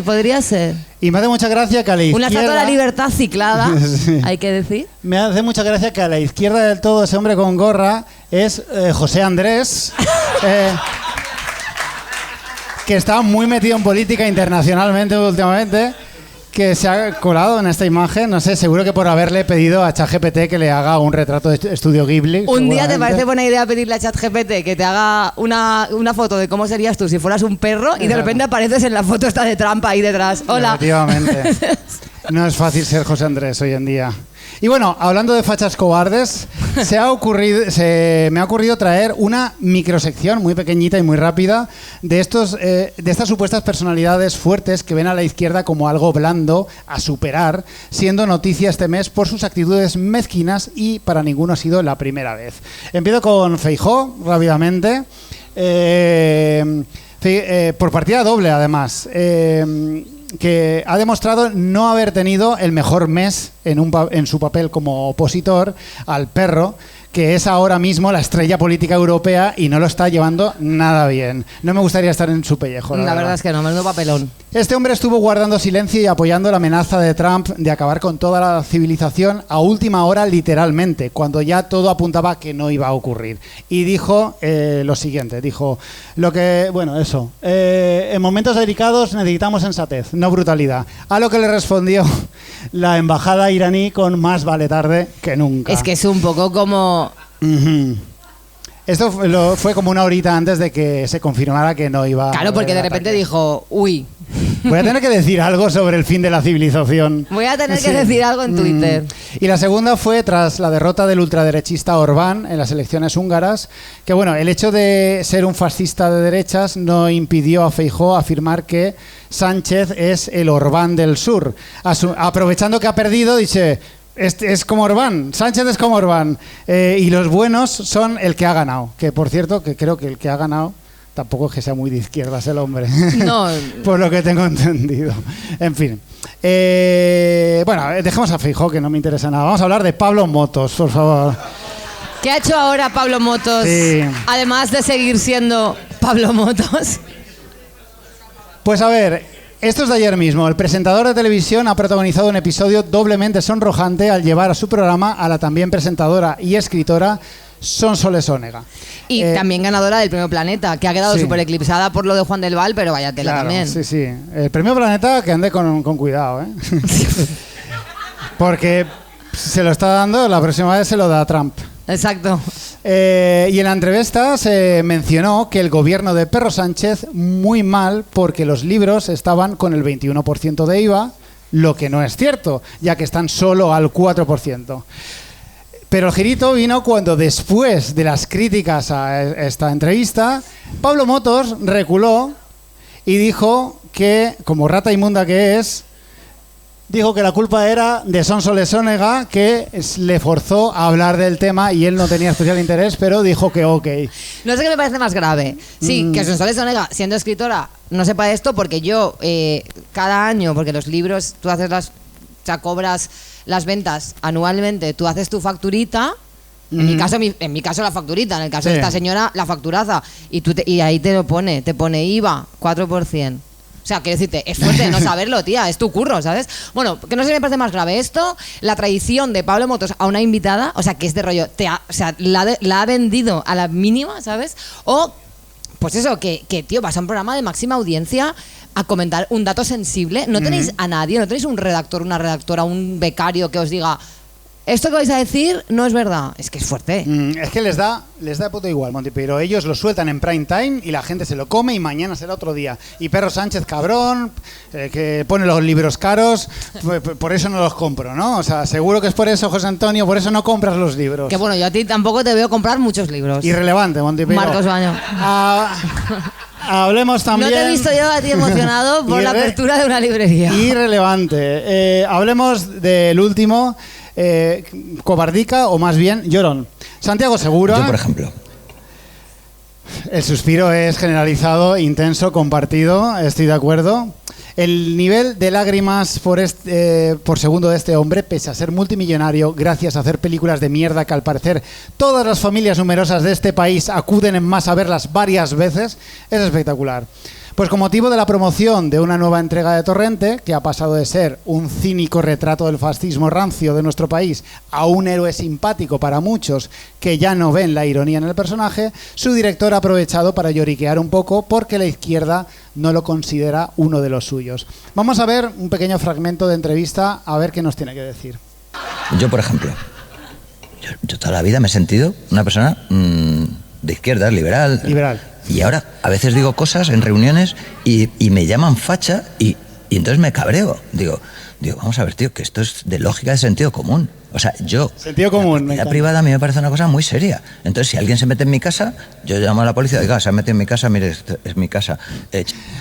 podría ser. Y me hace mucha gracia que a la izquierda... Una Estatua de la Libertad ciclada, sí. Hay que decir. Me hace mucha gracia que a la izquierda del todo ese hombre con gorra es José Andrés, que está muy metido en política internacionalmente últimamente, que se ha colado en esta imagen, no sé, seguro que por haberle pedido a ChatGPT que le haga un retrato de Estudio Ghibli. Un día te parece buena idea pedirle a ChatGPT que te haga una foto de cómo serías tú si fueras un perro y de repente apareces en la foto esta de Trump ahí detrás. Hola. Efectivamente. No es fácil ser José Andrés hoy en día. Y bueno, hablando de fachas cobardes, me ha ocurrido traer una microsección muy pequeñita y muy rápida de estas supuestas personalidades fuertes que ven a la izquierda como algo blando a superar, siendo noticia este mes por sus actitudes mezquinas y para ninguno ha sido la primera vez. Empiezo con Feijóo, rápidamente. Por partida doble, además. Que ha demostrado no haber tenido el mejor mes en su papel como opositor al perro, que es ahora mismo la estrella política europea y no lo está llevando nada bien. No me gustaría estar en su pellejo. La verdad es que no, menudo papelón. Este hombre estuvo guardando silencio y apoyando la amenaza de Trump de acabar con toda la civilización a última hora, literalmente, cuando ya todo apuntaba que no iba a ocurrir. Y dijo lo siguiente, en momentos delicados necesitamos sensatez, no brutalidad. A lo que le respondió la embajada iraní con más vale tarde que nunca. Es que es un poco como... Esto fue como una horita antes de que se confirmara que no iba. Claro, porque de repente dijo, uy. Voy a tener que decir algo sobre el fin de la civilización. Voy a tener que decir algo en Twitter. Y la segunda fue tras la derrota del ultraderechista Orbán en las elecciones húngaras, que bueno, el hecho de ser un fascista de derechas no impidió a Feijóo afirmar que Sánchez es el Orbán del sur. Aprovechando que ha perdido, dice... Es como Orbán, Sánchez es como Orbán, y los buenos son el que ha ganado, que por cierto, que creo que el que ha ganado tampoco es que sea muy de izquierdas el hombre, no. Por lo que tengo entendido. En fin, bueno, dejemos a Feijóo, que no me interesa nada. Vamos a hablar de Pablo Motos, por favor. ¿Qué ha hecho ahora Pablo Motos, además de seguir siendo Pablo Motos? Pues a ver... Esto es de ayer mismo. El presentador de televisión ha protagonizado un episodio doblemente sonrojante al llevar a su programa a la también presentadora y escritora Sonsoles Onega. Y también ganadora del Premio Planeta, que ha quedado súper eclipsada por lo de Juan del Val, pero vaya tela también. Sí, sí. El Premio Planeta, que ande con cuidado, ¿eh? Porque se lo está dando, la próxima vez se lo da Trump. Exacto. Y en la entrevista se mencionó que el gobierno de Pedro Sánchez muy mal porque los libros estaban con el 21% de IVA, lo que no es cierto, ya que están solo al 4%. Pero el girito vino cuando, después de las críticas a esta entrevista, Pablo Motos reculó y dijo que, como rata inmunda que es, dijo que la culpa era de Sonsoles Onega, que le forzó a hablar del tema y él no tenía especial interés, pero dijo que ok. No sé qué me parece más grave. Sí, que Sonsoles Onega, siendo escritora, no sepa esto, porque yo cada año, porque los libros, tú haces cobras las ventas anualmente, tú haces tu facturita. En mi caso la facturita, en el caso de esta señora la facturaza, y ahí te pone IVA 4%. O sea, quiero decirte, es fuerte no saberlo, tía, es tu curro, ¿sabes? Bueno, que no sé si me parece más grave esto, la traición de Pablo Motos a una invitada, o sea, que es de rollo, la ha vendido a la mínima, ¿sabes? O, pues eso, que tío, vas a un programa de máxima audiencia a comentar un dato sensible, no tenéis a nadie, no tenéis un redactor, una redactora, un becario que os diga, esto que vais a decir no es verdad. Es que es fuerte. Es que les da puto igual, Monty, pero ellos lo sueltan en prime time y la gente se lo come y mañana será otro día. Y Pedro Sánchez, cabrón, que pone los libros caros, por eso no los compro, ¿no? O sea, seguro que es por eso, José Antonio, por eso no compras los libros. Que bueno, yo a ti tampoco te veo comprar muchos libros. Irrelevante, Monty, pero Marcos Baño. Hablemos también... No te he visto yo a ti emocionado por la apertura de una librería. Irrelevante. Hablemos del último... Cobardica, o más bien Llorón. Santiago Segura. Yo, por ejemplo. El suspiro es generalizado, intenso, compartido, estoy de acuerdo. El nivel de lágrimas por segundo de este hombre, pese a ser multimillonario, gracias a hacer películas de mierda que al parecer todas las familias numerosas de este país acuden en masa a verlas varias veces, es espectacular. Pues con motivo de la promoción de una nueva entrega de Torrente, que ha pasado de ser un cínico retrato del fascismo rancio de nuestro país a un héroe simpático para muchos que ya no ven la ironía en el personaje, su director ha aprovechado para lloriquear un poco porque la izquierda no lo considera uno de los suyos. Vamos a ver un pequeño fragmento de entrevista a ver qué nos tiene que decir. Yo, por ejemplo, yo toda la vida me he sentido una persona de izquierda, liberal. Y ahora a veces digo cosas en reuniones y me llaman facha y entonces me cabreo. Digo, vamos a ver, tío, que esto es de lógica, de sentido común. O sea, sentido común, la privada a mí me parece una cosa muy seria. Entonces, si alguien se mete en mi casa, yo llamo a la policía, digo, se ha metido en mi casa, mire, es mi casa.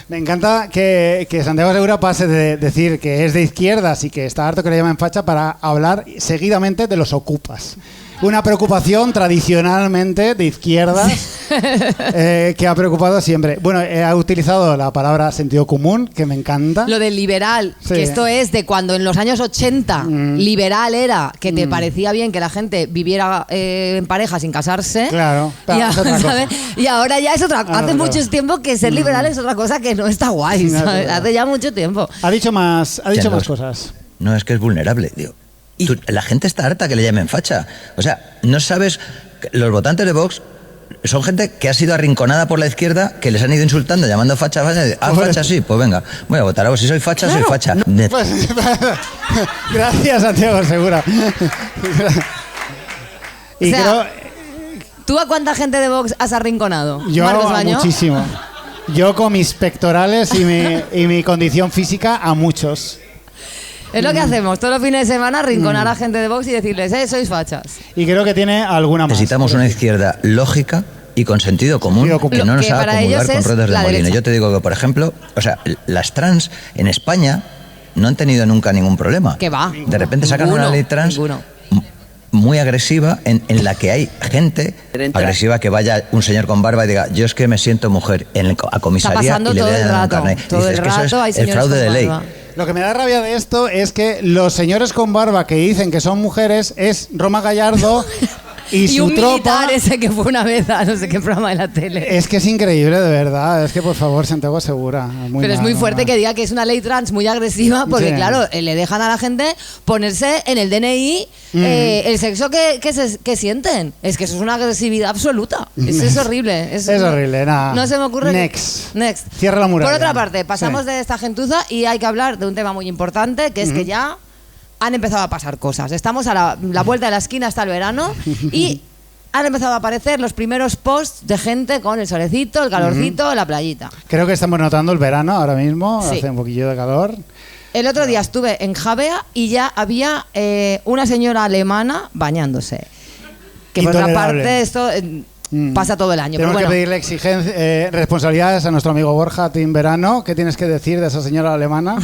Me encanta que Santiago Segura pase de decir que es de izquierdas y que está harto que le llamen facha para hablar seguidamente de los ocupas. Una preocupación tradicionalmente de izquierdas que ha preocupado siempre. Bueno, ha utilizado la palabra sentido común, que me encanta. Lo del liberal, sí. Que esto es de cuando en los años 80 liberal era que te parecía bien que la gente viviera en pareja sin casarse. Claro, y ahora ya es otra cosa. Hace mucho tiempo que ser liberal es otra cosa que no está guay, ¿sabes? Hace ya mucho tiempo. Ha dicho más cosas. No, es que es vulnerable, tío. La gente está harta que le llamen facha. O sea, no sabes... Los votantes de Vox son gente que ha sido arrinconada por la izquierda, que les han ido insultando, llamando facha. Facha, sí, pues venga. Voy a votar a vos. Si soy facha, claro, soy facha. No. Gracias, Santiago Segura. Y ¿tú a cuánta gente de Vox has arrinconado? Yo a muchísimo. Yo con mis pectorales y mi condición física, a muchos. Es lo que hacemos todos los fines de semana, arrinconar a gente de Vox y decirles, sois fachas. Y creo que tiene alguna más. Necesitamos una izquierda lógica y con sentido común, que no nos haga acumular con ruedas de molino. Yo te digo que, por ejemplo, las trans en España no han tenido nunca ningún problema. ¿Qué va? De repente sacan una ley trans muy agresiva en la que hay gente agresiva que vaya un señor con barba y diga, yo es que me siento mujer a comisaría y le den un carnet. Todo el rato hay el fraude de ley. Lo que me da rabia de esto es que los señores con barba que dicen que son mujeres es Roma Gallardo y un tropa, militar ese que fue una vez a no sé qué programa de la tele. Es que es increíble, de verdad. Es que, por favor, Santiago Segura. Pero es muy fuerte que diga que es una ley trans muy agresiva porque, claro, le dejan a la gente ponerse en el DNI el sexo que sienten. Es que eso es una agresividad absoluta. Es horrible. Es horrible, nada. No se me ocurre. Next. Next. Cierra la muralla. Por otra parte, pasamos de esta gentuza y hay que hablar de un tema muy importante, que es que ya han empezado a pasar cosas. Estamos a la vuelta de la esquina hasta el verano y han empezado a aparecer los primeros posts de gente con el solecito, el calorcito, la playita. Creo que estamos notando el verano ahora mismo, hace un poquillo de calor. El otro día estuve en Javea y ya había una señora alemana bañándose. Que por otra parte esto pasa todo el año. Tenemos pero bueno. que pedirle responsabilidades a nuestro amigo Borja Team Verano. ¿Qué tienes que decir de esa señora alemana?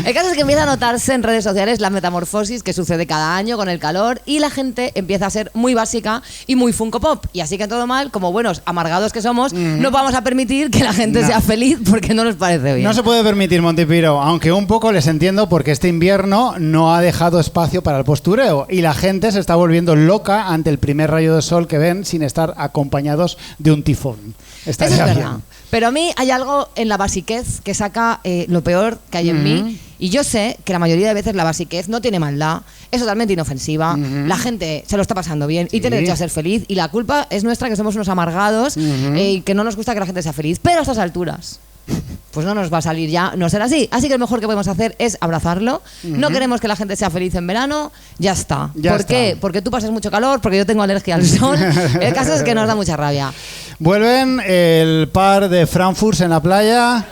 El caso es que empieza a notarse en redes sociales la metamorfosis que sucede cada año con el calor y la gente empieza a ser muy básica y muy Funko Pop. Y así que todo mal, como buenos amargados que somos, no vamos a permitir que la gente sea feliz porque no nos parece bien. No se puede permitir, Montipiro, aunque un poco les entiendo porque este invierno no ha dejado espacio para el postureo y la gente se está volviendo loca ante el primer rayo de sol que ven sin estar acompañados de un tifón. Eso es verdad. Pero a mí hay algo en la basiquez que saca lo peor que hay en mí. Y yo sé que la mayoría de veces la basiquez no tiene maldad, es totalmente inofensiva, la gente se lo está pasando bien y tiene derecho a ser feliz. Y la culpa es nuestra, que somos unos amargados y que no nos gusta que la gente sea feliz. Pero a estas alturas, pues no nos va a salir ya no ser así. Así que lo mejor que podemos hacer es abrazarlo. No queremos que la gente sea feliz en verano, ya está. ¿Por qué? Porque tú pasas mucho calor, porque yo tengo alergia al sol. El caso es que nos da mucha rabia. Vuelven el par de Frankfurts en la playa.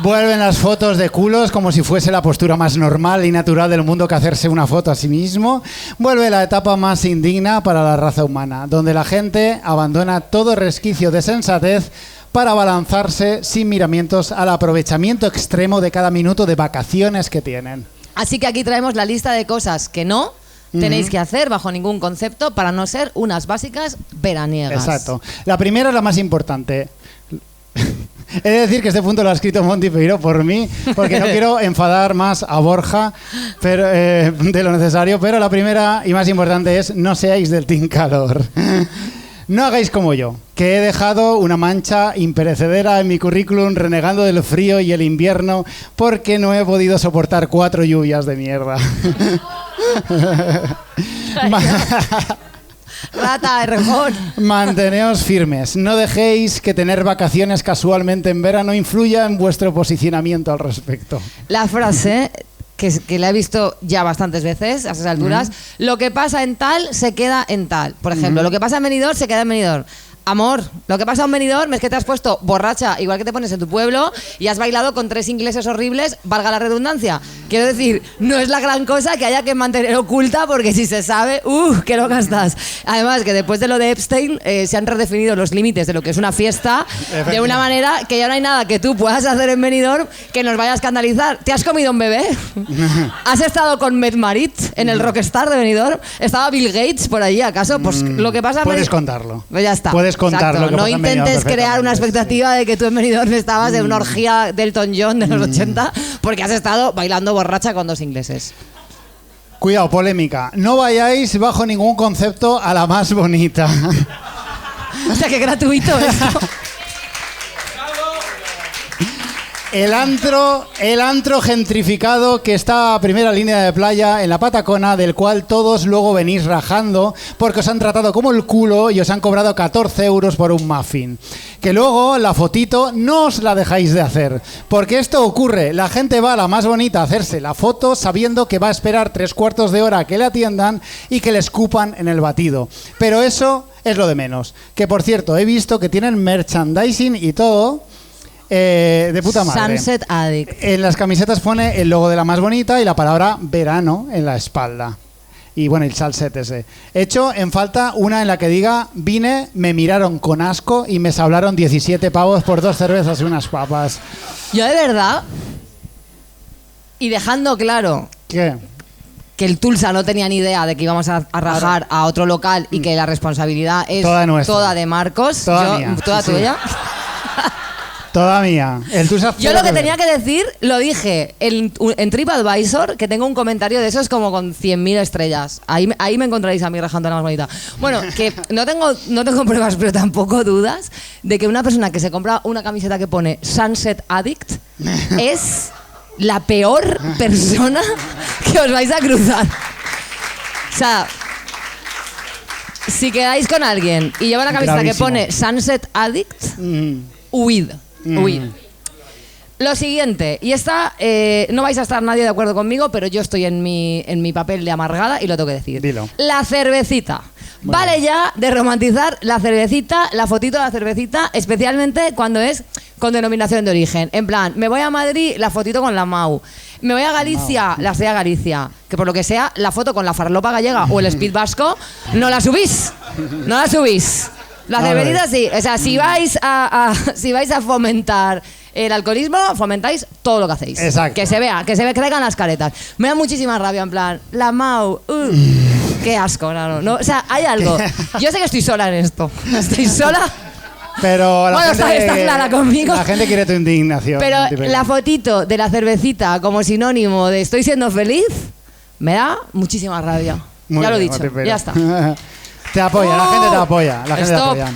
Vuelven las fotos de culos como si fuese la postura más normal y natural del mundo que hacerse una foto a sí mismo. Vuelve la etapa más indigna para la raza humana, donde la gente abandona todo resquicio de sensatez para abalanzarse sin miramientos al aprovechamiento extremo de cada minuto de vacaciones que tienen. Así que aquí traemos la lista de cosas que no tenéis que hacer bajo ningún concepto para no ser unas básicas veraniegas. Exacto. La primera es la más importante. He de decir que este punto lo ha escrito Montipiro por mí, porque no quiero enfadar más a Borja de lo necesario, pero la primera y más importante es: no seáis del team calor. No hagáis como yo, que he dejado una mancha imperecedera en mi currículum renegando del frío y el invierno porque no he podido soportar 4 lluvias de mierda. Rata, errejón. Manteneos firmes. No dejéis que tener vacaciones casualmente en verano influya en vuestro posicionamiento al respecto. La frase que la he visto ya bastantes veces a esas alturas: lo que pasa en tal se queda en tal. Por ejemplo, lo que pasa en Benidorm se queda en Benidorm. Amor, lo que pasa en Benidorm es que te has puesto borracha, igual que te pones en tu pueblo, y has bailado con 3 ingleses horribles, valga la redundancia. Quiero decir, no es la gran cosa que haya que mantener oculta, porque si se sabe, ¡qué loca estás! Además, que después de lo de Epstein, se han redefinido los límites de lo que es una fiesta de una manera que ya no hay nada que tú puedas hacer en Benidorm que nos vaya a escandalizar. ¿Te has comido un bebé? ¿Has estado con Med Marit en el Rockstar de Benidorm? ¿Estaba Bill Gates por allí, acaso? Pues lo que pasa... Puedes contarlo. Pues ya está. Puedes contarlo. No intentes crear una expectativa de que tú en Benidorm estabas en una orgía del Elton John de los 80 porque has estado bailando borracha con 2 ingleses. Cuidado, polémica. No vayáis bajo ningún concepto a la más bonita. O sea, qué gratuito esto. El antro gentrificado que está a primera línea de playa en la Patacona, del cual todos luego venís rajando porque os han tratado como el culo y os han cobrado 14 euros por un muffin. Que luego la fotito no os la dejáis de hacer, porque esto ocurre. La gente va a la más bonita a hacerse la foto sabiendo que va a esperar 3/4 de hora a que le atiendan y que le escupan en el batido. Pero eso es lo de menos. Que por cierto, he visto que tienen merchandising y todo... de puta madre. Sunset Addict. En las camisetas pone el logo de la más bonita y la palabra verano en la espalda. Y bueno, el salset ese. Hecho en falta una en la que diga: vine, me miraron con asco y me sablaron 17 pavos por 2 cervezas y unas papas. Yo de verdad, y dejando claro... ¿Qué? Que el Tulsa no tenía ni idea de que íbamos a rajar a otro local y que la responsabilidad es toda nuestra. Toda de Marcos. Toda mía. Toda sí, tuya. Sí. Toda mía. Yo lo que tenía que decir lo dije en TripAdvisor, que tengo un comentario de esos como con 100.000 estrellas. Ahí me encontraréis a mí rajando la más bonita. Bueno, que no tengo pruebas, pero tampoco dudas de que una persona que se compra una camiseta que pone Sunset Addict es la peor persona que os vais a cruzar. O sea, si quedáis con alguien y lleva una camiseta que pone Sunset Addict, huid. Lo siguiente, y esta no vais a estar nadie de acuerdo conmigo, pero yo estoy en mi papel de amargada y lo tengo que decir. Dilo. La cervecita. Bueno. Vale ya de romantizar la cervecita, la fotito de la cervecita, especialmente cuando es con denominación de origen. En plan, me voy a Madrid, la fotito con la Mau. Me voy a Galicia, la estrella Galicia. Que por lo que sea, la foto con la farlopa gallega o el speed vasco, no la subís. No la subís. La cervecita sí. O sea, si vais a fomentar el alcoholismo, fomentáis todo lo que hacéis. Exacto. Que se vea, que caigan las caretas. Me da muchísima rabia, en plan, la Mau, qué asco, no. O sea, hay algo. Yo sé que estoy sola en esto. Estoy sola. Pero la gente, está clara conmigo. La gente quiere tu indignación. Pero la fotito de la cervecita como sinónimo de estoy siendo feliz, me da muchísima rabia. Muy ya bien, lo he dicho, ya está. Te apoya, la gente te apoya. La gente te apoya.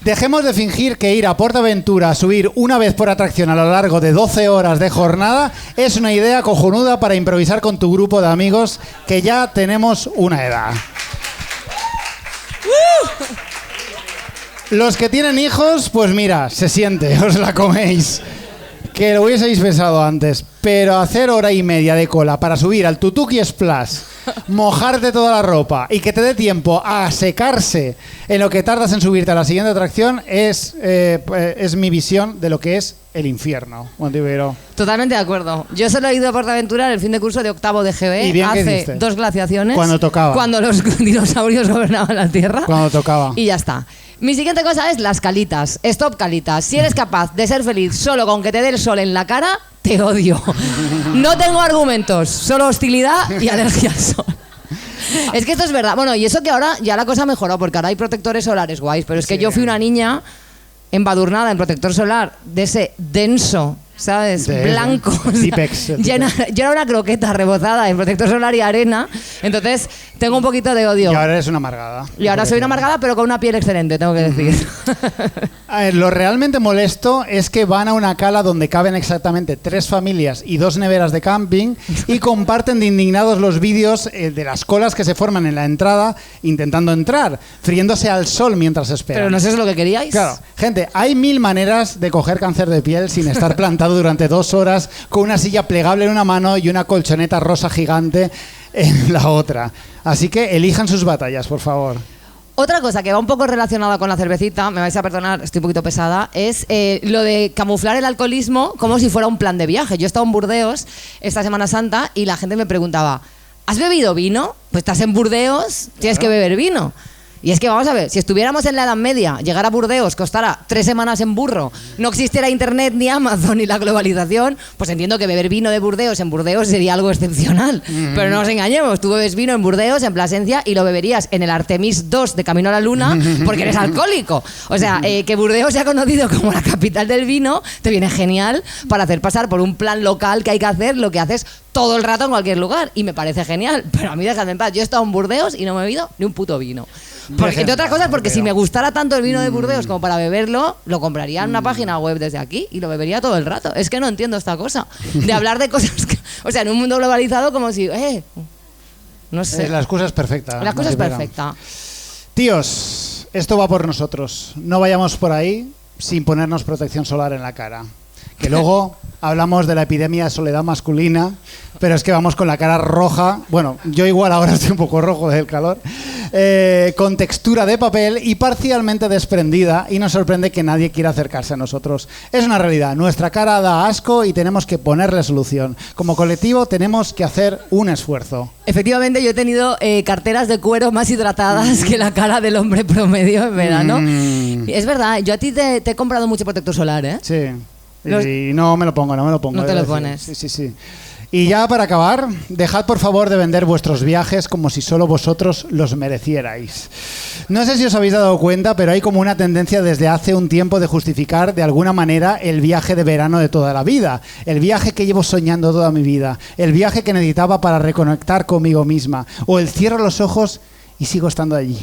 Dejemos de fingir que ir a PortAventura a subir una vez por atracción a lo largo de 12 horas de jornada es una idea cojonuda para improvisar con tu grupo de amigos que ya tenemos una edad. Los que tienen hijos, pues mira, se siente, os la coméis. Que lo hubieseis pensado antes. Pero hacer hora y media de cola para subir al Tutuki Splash, mojarte toda la ropa y que te dé tiempo a secarse en lo que tardas en subirte a la siguiente atracción es mi visión de lo que es el infierno. Montivero. Totalmente de acuerdo. Yo solo he ido a PortAventura en el fin de curso de octavo de GB hace 2 glaciaciones. Cuando tocaba. Cuando los dinosaurios gobernaban la Tierra. Cuando tocaba. Y ya está. Mi siguiente cosa es las calitas. Stop calitas. Si eres capaz de ser feliz solo con que te dé el sol en la cara, te odio. No tengo argumentos, solo hostilidad y alergia al sol. Es que esto es verdad. Bueno, y eso que ahora ya la cosa mejoró, porque ahora hay protectores solares guays, pero es que yo fui una niña embadurnada en protector solar de ese denso, ¿sabes? Blanco. Yo era una croqueta rebozada en protector solar y arena, entonces tengo un poquito de odio. Y ahora eres una amargada. Y ahora soy una amargada, pero con una piel excelente, tengo que decir. A ver, lo realmente molesto es que van a una cala donde caben exactamente 3 familias y 2 neveras de camping y comparten de indignados los vídeos de las colas que se forman en la entrada intentando entrar, friéndose al sol mientras esperan. Pero no sé si es lo que queríais. Claro, gente, hay 1000 maneras de coger cáncer de piel sin estar plantado durante 2 horas con una silla plegable en una mano y una colchoneta rosa gigante en la otra. Así que elijan sus batallas, por favor. Otra cosa que va un poco relacionada con la cervecita, me vais a perdonar, estoy un poquito pesada, es lo de camuflar el alcoholismo como si fuera un plan de viaje. Yo he estado en Burdeos esta Semana Santa y la gente me preguntaba, ¿has bebido vino? Pues estás en Burdeos, tienes que beber vino. Y es que vamos a ver, si estuviéramos en la Edad Media, llegar a Burdeos costara 3 semanas en burro, no existiera internet ni Amazon ni la globalización, pues entiendo que beber vino de Burdeos en Burdeos sería algo excepcional. Pero no nos engañemos, tú bebes vino en Burdeos, en Plasencia, y lo beberías en el Artemis 2 de Camino a la Luna porque eres alcohólico. O sea, que Burdeos sea conocido como la capital del vino, te viene genial para hacer pasar por un plan local que hay que hacer lo que haces todo el rato en cualquier lugar. Y me parece genial, pero a mí déjame en paz. Yo he estado en Burdeos y no me he bebido ni un puto vino. Porque, entre otras cosas, porque si me gustara tanto el vino de Burdeos como para beberlo, lo compraría en una página web desde aquí y lo bebería todo el rato. Es que no entiendo esta cosa de hablar de cosas que, o sea, en un mundo globalizado como si no sé. La excusa es perfecta. La excusa es perfecta. Tíos, esto va por nosotros. No vayamos por ahí sin ponernos protección solar en la cara. Que luego hablamos de la epidemia de soledad masculina, pero es que vamos con la cara roja. Bueno, yo igual ahora estoy un poco rojo del calor. Con textura de papel y parcialmente desprendida, y nos sorprende que nadie quiera acercarse a nosotros. Es una realidad, nuestra cara da asco y tenemos que ponerle solución. Como colectivo tenemos que hacer un esfuerzo. Efectivamente, yo he tenido carteras de cuero más hidratadas que la cara del hombre promedio en verano. Es verdad, yo a ti te he comprado mucho protector solar, ¿eh? Sí. Y no me lo pongo, No te lo pones. Sí. Y ya para acabar, dejad por favor de vender vuestros viajes como si solo vosotros los merecierais. No sé si os habéis dado cuenta, pero hay como una tendencia desde hace un tiempo de justificar de alguna manera el viaje de verano de toda la vida, el viaje que llevo soñando toda mi vida, el viaje que necesitaba para reconectar conmigo misma, o el cierro los ojos y sigo estando allí.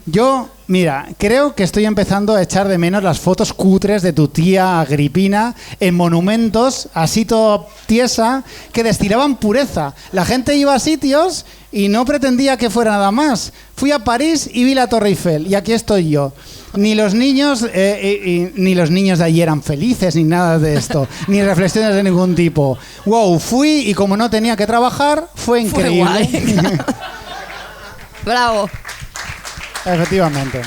Yo, mira, creo que estoy empezando a echar de menos las fotos cutres de tu tía Agripina en monumentos, así todo tiesa, que destilaban pureza. La gente iba a sitios y no pretendía que fuera nada más. Fui a París y vi la Torre Eiffel, y aquí estoy yo. Ni los niños de allí eran felices, ni nada de esto, ni reflexiones de ningún tipo. Wow, fui y como no tenía que trabajar, fue increíble. Fue guay. Bravo. Efectivamente.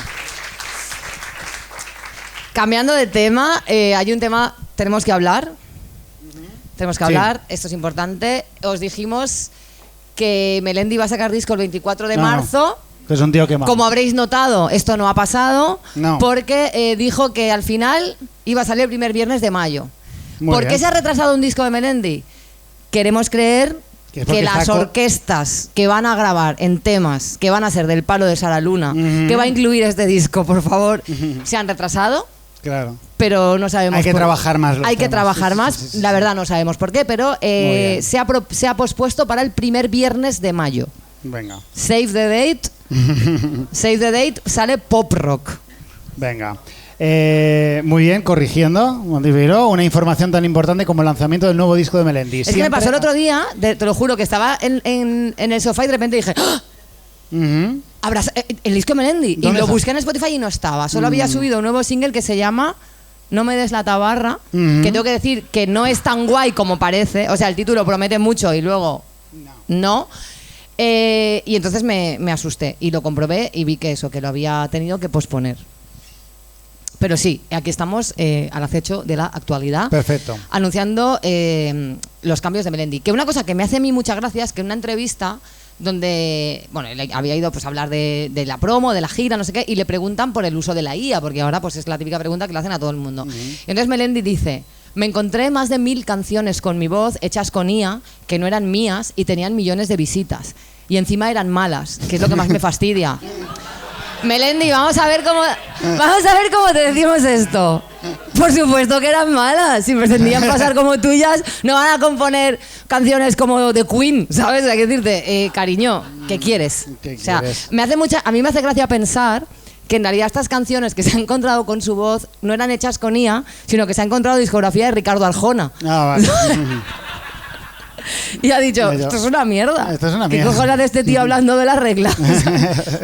Cambiando de tema, hay un tema, tenemos que hablar. Tenemos que hablar, esto es importante. Os dijimos que Melendi iba a sacar disco el 24 de marzo. Que es un tío quemado. Como habréis notado, esto no ha pasado, porque dijo que al final iba a salir el primer viernes de mayo. ¿Por qué se ha retrasado un disco de Melendi? Queremos creer que las orquestas que van a grabar en temas que van a ser del palo de Sara Luna, que va a incluir este disco, por favor, se han retrasado. Claro. Pero no sabemos. Hay que trabajar más. Hay que trabajar más. Sí. La verdad no sabemos por qué, pero se ha pospuesto para el primer viernes de mayo. Venga. Save the date. Save the date, sale pop rock. Venga. Muy bien, corrigiendo, Montipeiro, una información tan importante como el lanzamiento del nuevo disco de Melendi. Es que me pasó el otro día, te lo juro, que estaba en el sofá y de repente dije ¡ah! El disco de Melendi. Y lo busqué en Spotify y no estaba. Solo había subido un nuevo single que se llama No me des la tabarra, que tengo que decir que no es tan guay como parece. O sea, el título promete mucho y luego no. Y entonces me asusté y lo comprobé y vi que eso, que lo había tenido que posponer. Pero sí, aquí estamos al acecho de la actualidad. Perfecto. Anunciando los cambios de Melendi. Que una cosa que me hace a mí mucha gracia es que en una entrevista donde, bueno, él había ido pues a hablar de la promo, de la gira, no sé qué, y le preguntan por el uso de la IA, porque ahora pues es la típica pregunta que le hacen a todo el mundo. Y entonces Melendi dice: me encontré más de 1000 canciones con mi voz hechas con IA que no eran mías y tenían millones de visitas. Y encima eran malas, que es lo que más me fastidia. Melendi, vamos a ver cómo te decimos esto. Por supuesto que eran malas. Si pretendían pasar como tuyas, no van a componer canciones como de Queen, ¿sabes? Hay que decirte, cariño, ¿qué quieres? ¿Qué o sea, quieres? a mí me hace gracia pensar que en realidad estas canciones que se han encontrado con su voz no eran hechas con IA, sino que se ha encontrado discografía de Ricardo Arjona. Ah, vale. Y ha dicho, esto es una mierda. Esto es una ¿Qué mierda. cojones de este tío hablando de las reglas?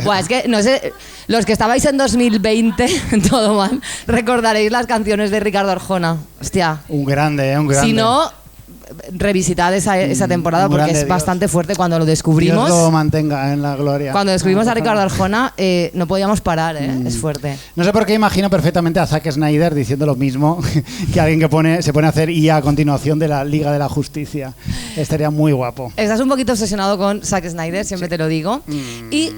Buah, es que, no sé, los que estabais en 2020, todo mal, recordaréis las canciones de Ricardo Arjona. Hostia. Un grande. Si no, revisitad esa temporada porque es bastante fuerte cuando lo descubrimos. Dios lo mantenga en la gloria. Cuando descubrimos a Ricardo Arjona, no podíamos parar, es fuerte. No sé por qué imagino perfectamente a Zack Snyder diciendo lo mismo que alguien que se pone a hacer IA a continuación de la Liga de la Justicia. Estaría muy guapo. Estás un poquito obsesionado con Zack Snyder, siempre te lo digo. Y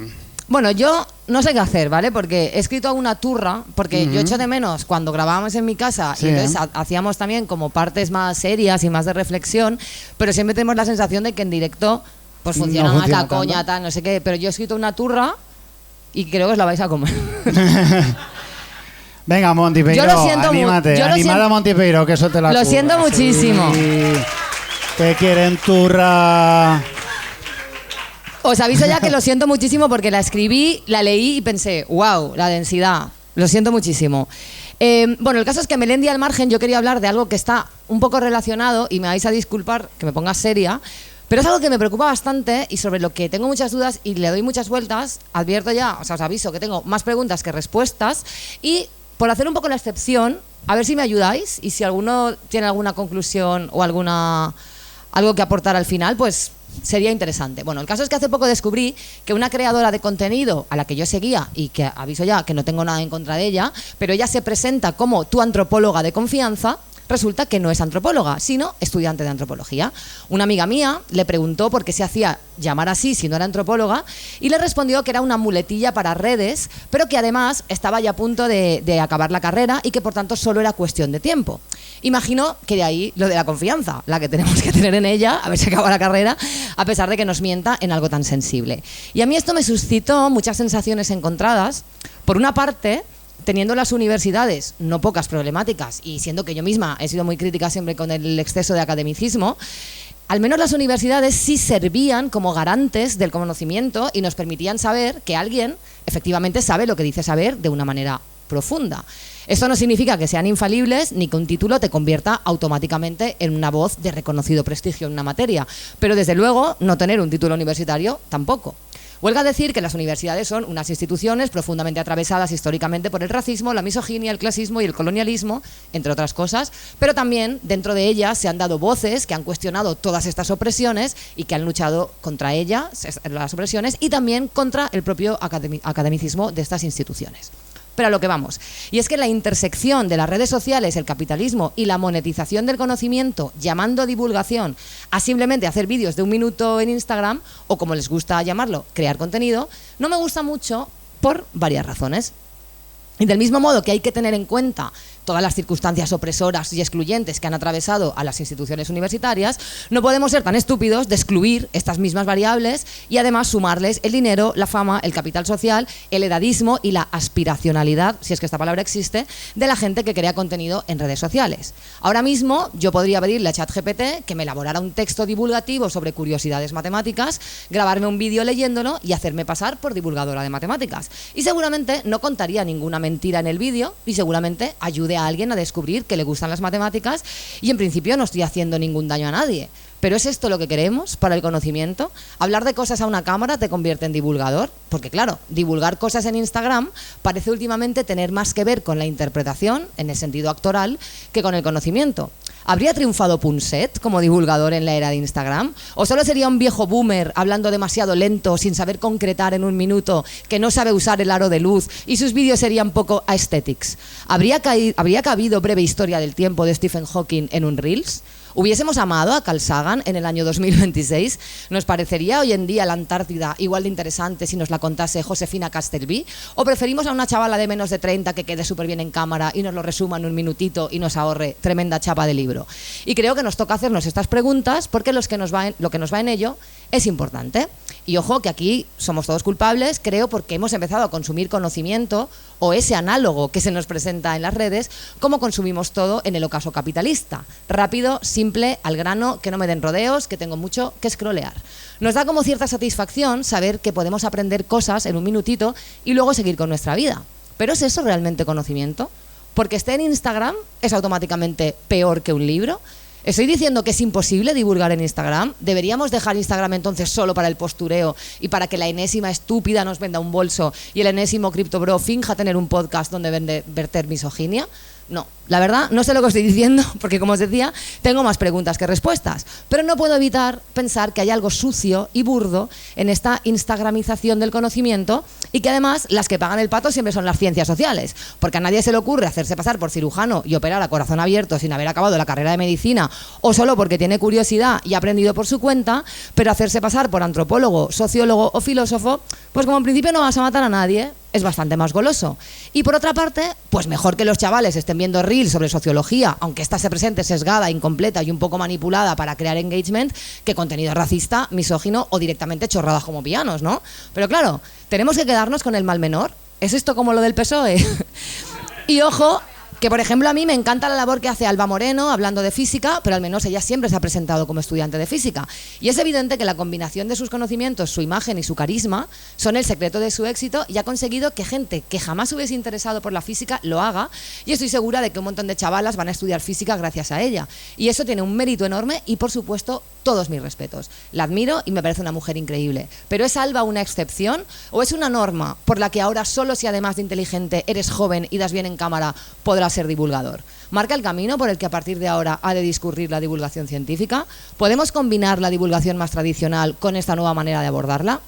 bueno, yo no sé qué hacer, ¿vale? Porque he escrito una turra, porque yo echo de menos cuando grabábamos en mi casa y entonces hacíamos también como partes más serias y más de reflexión, pero siempre tenemos la sensación de que en directo pues funciona más la coña, tal, no sé qué. Pero yo he escrito una turra y creo que os la vais a comer. Venga, Montipeiro, yo lo siento anímate. Animada, Montipeiro, que eso te la Lo siento muchísimo. Sí. Que quieren turra. Os aviso ya que lo siento muchísimo porque la escribí, la leí y pensé, wow, la densidad. Lo siento muchísimo. Bueno, el caso es que Melendi al margen, yo quería hablar de algo que está un poco relacionado y me vais a disculpar que me ponga seria, pero es algo que me preocupa bastante y sobre lo que tengo muchas dudas y le doy muchas vueltas. Advierto ya, o sea, os aviso que tengo más preguntas que respuestas y por hacer un poco la excepción, a ver si me ayudáis y si alguno tiene alguna conclusión o algo que aportar al final, pues sería interesante. Bueno, el caso es que hace poco descubrí que una creadora de contenido a la que yo seguía y que aviso ya que no tengo nada en contra de ella, pero ella se presenta como tu antropóloga de confianza, Resulta que no es antropóloga, sino estudiante de antropología. Una amiga mía le preguntó por qué se hacía llamar así si no era antropóloga y le respondió que era una muletilla para redes, pero que además estaba ya a punto de acabar la carrera y que por tanto solo era cuestión de tiempo. Imagino que de ahí lo de la confianza, la que tenemos que tener en ella, a ver si acaba la carrera, a pesar de que nos mienta en algo tan sensible. Y a mí esto me suscitó muchas sensaciones encontradas. Por una parte, teniendo las universidades no pocas problemáticas y siendo que yo misma he sido muy crítica siempre con el exceso de academicismo, al menos las universidades sí servían como garantes del conocimiento y nos permitían saber que alguien efectivamente sabe lo que dice saber de una manera profunda. Esto no significa que sean infalibles ni que un título te convierta automáticamente en una voz de reconocido prestigio en una materia, pero desde luego no tener un título universitario tampoco. Huelga decir que las universidades son unas instituciones profundamente atravesadas históricamente por el racismo, la misoginia, el clasismo y el colonialismo, entre otras cosas, pero también dentro de ellas se han dado voces que han cuestionado todas estas opresiones y que han luchado contra ellas, las opresiones, y también contra el propio academicismo de estas instituciones. Pero a lo que vamos, y es que la intersección de las redes sociales, el capitalismo y la monetización del conocimiento, llamando divulgación a simplemente hacer vídeos de 1 minuto en Instagram, o como les gusta llamarlo, crear contenido, no me gusta mucho por varias razones. Y del mismo modo que hay que tener en cuenta todas las circunstancias opresoras y excluyentes que han atravesado a las instituciones universitarias, no podemos ser tan estúpidos de excluir estas mismas variables y además sumarles el dinero, la fama, el capital social, el edadismo y la aspiracionalidad, si es que esta palabra existe, de la gente que crea contenido en redes sociales. Ahora mismo yo podría pedirle a ChatGPT que me elaborara un texto divulgativo sobre curiosidades matemáticas, grabarme un vídeo leyéndolo y hacerme pasar por divulgadora de matemáticas. Y seguramente no contaría ninguna mentira en el vídeo y seguramente ayude a alguien a descubrir que le gustan las matemáticas y en principio no estoy haciendo ningún daño a nadie. ¿Pero es esto lo que queremos para el conocimiento? ¿Hablar de cosas a una cámara te convierte en divulgador? Porque claro, divulgar cosas en Instagram parece últimamente tener más que ver con la interpretación, en el sentido actoral, que con el conocimiento. ¿Habría triunfado Punset como divulgador en la era de Instagram? ¿O solo sería un viejo boomer hablando demasiado lento, sin saber concretar en 1 minuto, que no sabe usar el aro de luz y sus vídeos serían poco aesthetics? ¿Habría cabido Breve historia del tiempo de Stephen Hawking en un Reels? ¿Hubiésemos amado a Carl Sagan en el año 2026? ¿Nos parecería hoy en día la Antártida igual de interesante si nos la contase Josefina Castelví? ¿O preferimos a una chavala de menos de 30 que quede súper bien en cámara y nos lo resuma en 1 minutito y nos ahorre tremenda chapa de libro? Y creo que nos toca hacernos estas preguntas porque lo que nos va en ello es importante. Y ojo que aquí somos todos culpables, creo, porque hemos empezado a consumir conocimiento o ese análogo que se nos presenta en las redes, como consumimos todo en el ocaso capitalista. Rápido, simple, al grano, que no me den rodeos, que tengo mucho que scrollear. Nos da como cierta satisfacción saber que podemos aprender cosas en 1 minutito y luego seguir con nuestra vida. ¿Pero es eso realmente conocimiento? ¿Porque esté en Instagram es automáticamente peor que un libro? ¿Estoy diciendo que es imposible divulgar en Instagram? ¿Deberíamos dejar Instagram entonces solo para el postureo y para que la enésima estúpida nos venda un bolso y el enésimo criptobro finja tener un podcast donde verter misoginia? No, la verdad no sé lo que estoy diciendo porque, como os decía, tengo más preguntas que respuestas, pero no puedo evitar pensar que hay algo sucio y burdo en esta instagramización del conocimiento y que además las que pagan el pato siempre son las ciencias sociales, porque a nadie se le ocurre hacerse pasar por cirujano y operar a corazón abierto sin haber acabado la carrera de medicina o solo porque tiene curiosidad y ha aprendido por su cuenta, pero hacerse pasar por antropólogo, sociólogo o filósofo, pues como en principio no vas a matar a nadie, es bastante más goloso. Y por otra parte, pues mejor que los chavales estén viendo reels sobre sociología, aunque ésta se presente sesgada, incompleta y un poco manipulada para crear engagement, que contenido racista, misógino o directamente chorradas como pianos, ¿no? Pero claro, tenemos que quedarnos con el mal menor. ¿Es esto como lo del PSOE? Y ojo, que por ejemplo a mí me encanta la labor que hace Alba Moreno hablando de física, pero al menos ella siempre se ha presentado como estudiante de física. Y es evidente que la combinación de sus conocimientos, su imagen y su carisma son el secreto de su éxito y ha conseguido que gente que jamás hubiese interesado por la física lo haga, y estoy segura de que un montón de chavalas van a estudiar física gracias a ella. Y eso tiene un mérito enorme y, por supuesto, todos mis respetos. La admiro y me parece una mujer increíble. ¿Pero es Alba una excepción o es una norma por la que ahora solo si además de inteligente eres joven y das bien en cámara podrás ser divulgador? ¿Marca el camino por el que a partir de ahora ha de discurrir la divulgación científica? ¿Podemos combinar la divulgación más tradicional con esta nueva manera de abordarla?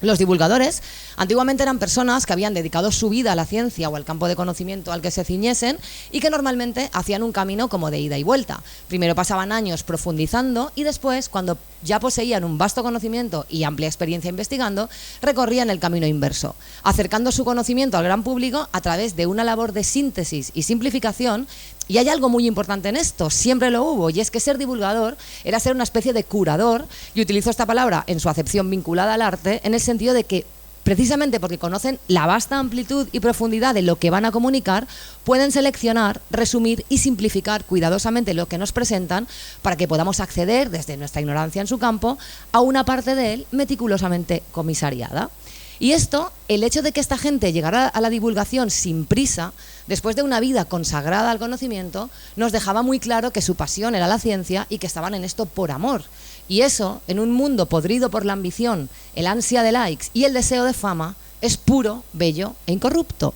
Los divulgadores antiguamente eran personas que habían dedicado su vida a la ciencia o al campo de conocimiento al que se ciñesen y que normalmente hacían un camino como de ida y vuelta. Primero pasaban años profundizando y después, cuando ya poseían un vasto conocimiento y amplia experiencia investigando, recorrían el camino inverso, acercando su conocimiento al gran público a través de una labor de síntesis y simplificación. Y hay algo muy importante en esto, siempre lo hubo, y es que ser divulgador era ser una especie de curador, y utilizo esta palabra en su acepción vinculada al arte, en el sentido de que, precisamente porque conocen la vasta amplitud y profundidad de lo que van a comunicar, pueden seleccionar, resumir y simplificar cuidadosamente lo que nos presentan para que podamos acceder, desde nuestra ignorancia en su campo, a una parte de él meticulosamente comisariada. Y esto, el hecho de que esta gente llegara a la divulgación sin prisa, después de una vida consagrada al conocimiento, nos dejaba muy claro que su pasión era la ciencia y que estaban en esto por amor. Y eso, en un mundo podrido por la ambición, el ansia de likes y el deseo de fama, es puro, bello e incorrupto.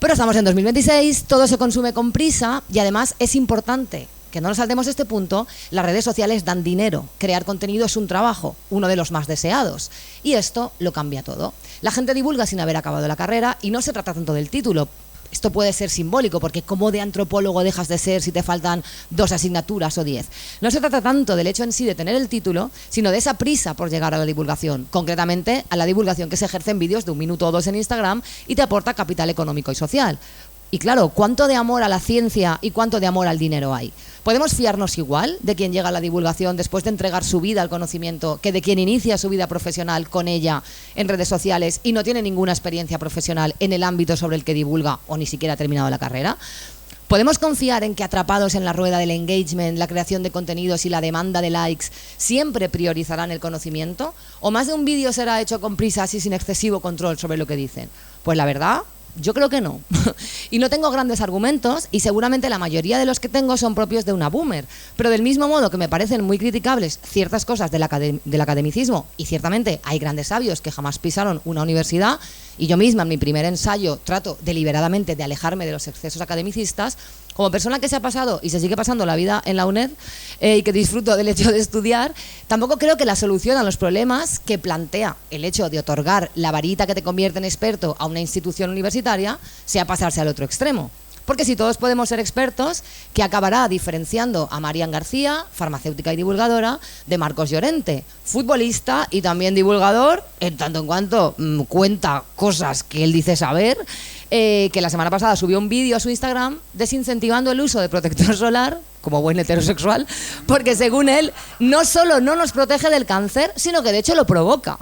Pero estamos en 2026, todo se consume con prisa y además es importante que no nos saltemos este punto. Las redes sociales dan dinero, crear contenido es un trabajo, uno de los más deseados, y esto lo cambia todo. La gente divulga sin haber acabado la carrera y no se trata tanto del título. Esto puede ser simbólico, porque ¿cómo de antropólogo dejas de ser si te faltan 2 asignaturas o 10? No se trata tanto del hecho en sí de tener el título, sino de esa prisa por llegar a la divulgación, concretamente a la divulgación que se ejerce en vídeos de 1 minuto o 2 en Instagram y te aporta capital económico y social. Y claro, ¿cuánto de amor a la ciencia y cuánto de amor al dinero hay? ¿Podemos fiarnos igual de quien llega a la divulgación después de entregar su vida al conocimiento que de quien inicia su vida profesional con ella en redes sociales y no tiene ninguna experiencia profesional en el ámbito sobre el que divulga o ni siquiera ha terminado la carrera? ¿Podemos confiar en que, atrapados en la rueda del engagement, la creación de contenidos y la demanda de likes, siempre priorizarán el conocimiento? ¿O más de un vídeo será hecho con prisas y sin excesivo control sobre lo que dicen? Pues la verdad, yo creo que no. Y no tengo grandes argumentos y seguramente la mayoría de los que tengo son propios de una boomer. Pero del mismo modo que me parecen muy criticables ciertas cosas del academicismo, y ciertamente hay grandes sabios que jamás pisaron una universidad, y yo misma en mi primer ensayo trato deliberadamente de alejarme de los excesos academicistas, como persona que se ha pasado y se sigue pasando la vida en la UNED y que disfruto del hecho de estudiar, tampoco creo que la solución a los problemas que plantea el hecho de otorgar la varita que te convierte en experto a una institución universitaria sea pasarse al otro extremo. Porque si todos podemos ser expertos, ¿qué acabará diferenciando a Marian García, farmacéutica y divulgadora, de Marcos Llorente, futbolista y también divulgador, en tanto en cuanto cuenta cosas que él dice saber, que la semana pasada subió un vídeo a su Instagram desincentivando el uso de protector solar, como buen heterosexual, porque según él no solo no nos protege del cáncer, sino que de hecho lo provoca?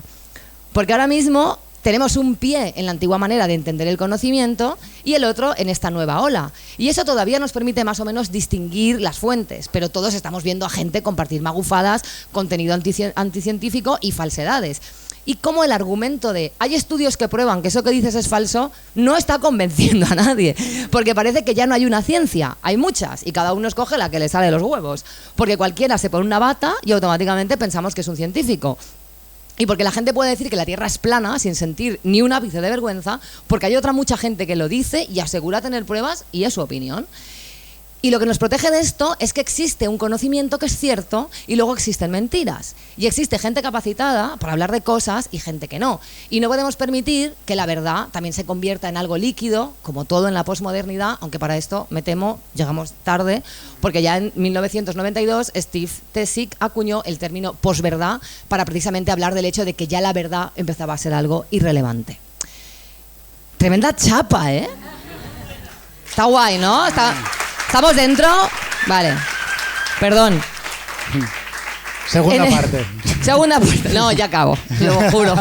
Porque ahora mismo tenemos un pie en la antigua manera de entender el conocimiento y el otro en esta nueva ola. Y eso todavía nos permite más o menos distinguir las fuentes, pero todos estamos viendo a gente compartir magufadas, contenido anticientífico y falsedades. Y como el argumento de hay estudios que prueban que eso que dices es falso no está convenciendo a nadie, porque parece que ya no hay una ciencia, hay muchas y cada uno escoge la que le sale de los huevos, porque cualquiera se pone una bata y automáticamente pensamos que es un científico. Y porque la gente puede decir que la Tierra es plana sin sentir ni un ápice de vergüenza, porque hay otra mucha gente que lo dice y asegura tener pruebas y es su opinión. Y lo que nos protege de esto es que existe un conocimiento que es cierto y luego existen mentiras. Y existe gente capacitada para hablar de cosas y gente que no. Y no podemos permitir que la verdad también se convierta en algo líquido, como todo en la posmodernidad, aunque para esto, me temo, llegamos tarde, porque ya en 1992 Steve Tessick acuñó el término posverdad para precisamente hablar del hecho de que ya la verdad empezaba a ser algo irrelevante. Tremenda chapa, ¿eh? Está guay, ¿no? ¿Estamos dentro? Vale. Perdón. Segunda parte. Segunda parte. No, ya acabo, lo juro.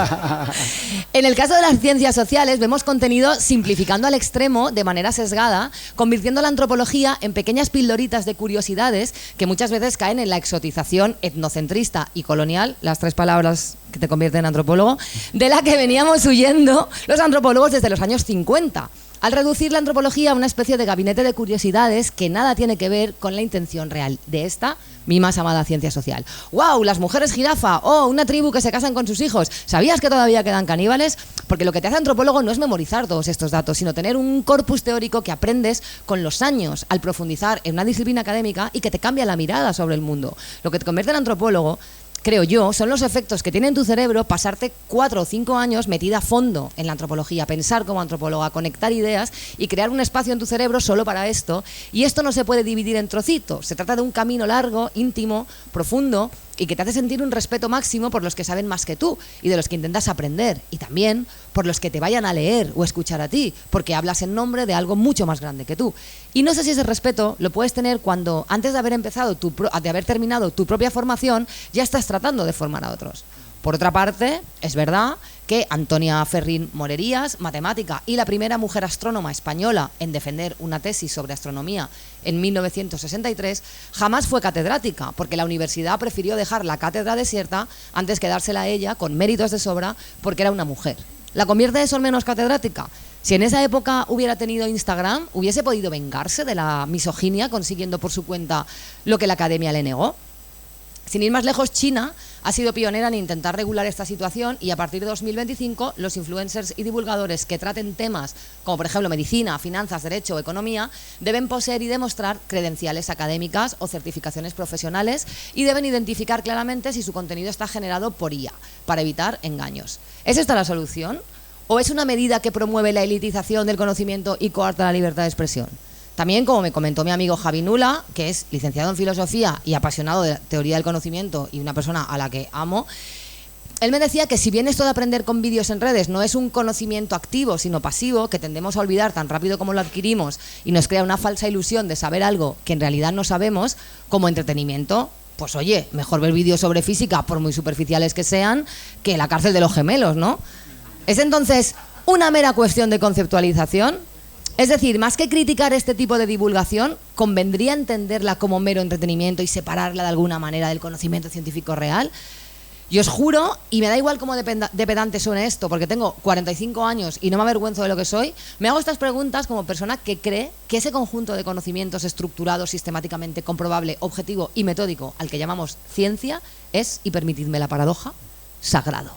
En el caso de las ciencias sociales vemos contenido simplificando al extremo de manera sesgada, convirtiendo la antropología en pequeñas pildoritas de curiosidades que muchas veces caen en la exotización etnocentrista y colonial, las 3 palabras que te convierten en antropólogo, de la que veníamos huyendo los antropólogos desde los años 50. Al reducir la antropología a una especie de gabinete de curiosidades que nada tiene que ver con la intención real de esta mi más amada ciencia social. ¡Wow! Las mujeres jirafa. ¡Oh! Una tribu que se casan con sus hijos. ¿Sabías que todavía quedan caníbales? Porque lo que te hace antropólogo no es memorizar todos estos datos, sino tener un corpus teórico que aprendes con los años al profundizar en una disciplina académica y que te cambia la mirada sobre el mundo. Lo que te convierte en antropólogo, creo yo, son los efectos que tiene en tu cerebro pasarte 4 o 5 años metida a fondo en la antropología, pensar como antropóloga, conectar ideas y crear un espacio en tu cerebro solo para esto. Y esto no se puede dividir en trocitos. Se trata de un camino largo, íntimo, profundo, y que te hace sentir un respeto máximo por los que saben más que tú y de los que intentas aprender, y también por los que te vayan a leer o escuchar a ti, porque hablas en nombre de algo mucho más grande que tú. Y no sé si ese respeto lo puedes tener cuando, antes de haber empezado de haber terminado tu propia formación, ya estás tratando de formar a otros. Por otra parte, es verdad que Antonia Ferrín Morerías, matemática y la primera mujer astrónoma española en defender una tesis sobre astronomía en 1963, jamás fue catedrática, porque la universidad prefirió dejar la cátedra desierta antes que dársela a ella con méritos de sobra porque era una mujer. ¿La convierte eso en menos catedrática? Si en esa época hubiera tenido Instagram, ¿hubiese podido vengarse de la misoginia consiguiendo por su cuenta lo que la academia le negó? Sin ir más lejos, China ha sido pionera en intentar regular esta situación y a partir de 2025 los influencers y divulgadores que traten temas como por ejemplo medicina, finanzas, derecho o economía deben poseer y demostrar credenciales académicas o certificaciones profesionales y deben identificar claramente si su contenido está generado por IA para evitar engaños. ¿Es esta la solución? ¿O es una medida que promueve la elitización del conocimiento y coarta la libertad de expresión? También, como me comentó mi amigo Javi Nula, que es licenciado en filosofía y apasionado de la teoría del conocimiento y una persona a la que amo, él me decía que si bien esto de aprender con vídeos en redes no es un conocimiento activo, sino pasivo, que tendemos a olvidar tan rápido como lo adquirimos y nos crea una falsa ilusión de saber algo que en realidad no sabemos, como entretenimiento, pues oye, mejor ver vídeos sobre física, por muy superficiales que sean, que la cárcel de los gemelos, ¿no? ¿Es entonces una mera cuestión de conceptualización? Es decir, más que criticar este tipo de divulgación, ¿convendría entenderla como mero entretenimiento y separarla de alguna manera del conocimiento científico real? Y os juro, y me da igual cómo de pedante suene esto, porque tengo 45 años y no me avergüenzo de lo que soy, me hago estas preguntas como persona que cree que ese conjunto de conocimientos estructurados, sistemáticamente comprobable, objetivo y metódico, al que llamamos ciencia, es, y permitidme la paradoja, sagrado.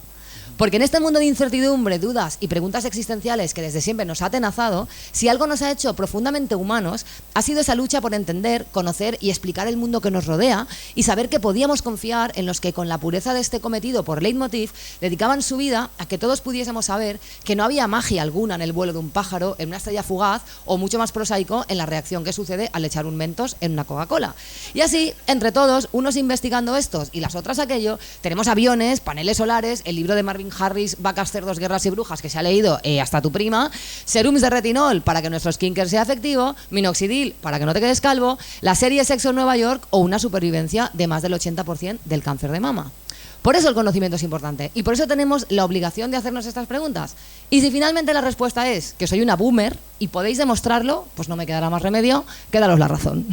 Porque en este mundo de incertidumbre, dudas y preguntas existenciales que desde siempre nos ha atenazado, si algo nos ha hecho profundamente humanos, ha sido esa lucha por entender, conocer y explicar el mundo que nos rodea y saber que podíamos confiar en los que con la pureza de este cometido por leitmotiv dedicaban su vida a que todos pudiésemos saber que no había magia alguna en el vuelo de un pájaro, en una estrella fugaz o mucho más prosaico en la reacción que sucede al echar un Mentos en una Coca-Cola. Y así, entre todos, unos investigando estos y las otras aquello, tenemos aviones, paneles solares, el libro de Marvin Harris, Vacas, Cerdos, Guerras y Brujas, que se ha leído hasta tu prima, serums de retinol para que nuestro skincare sea efectivo, minoxidil para que no te quedes calvo, la serie Sexo en Nueva York o una supervivencia de más del 80% del cáncer de mama. Por eso el conocimiento es importante y por eso tenemos la obligación de hacernos estas preguntas. Y si finalmente la respuesta es que soy una boomer y podéis demostrarlo, pues no me quedará más remedio que daros la razón.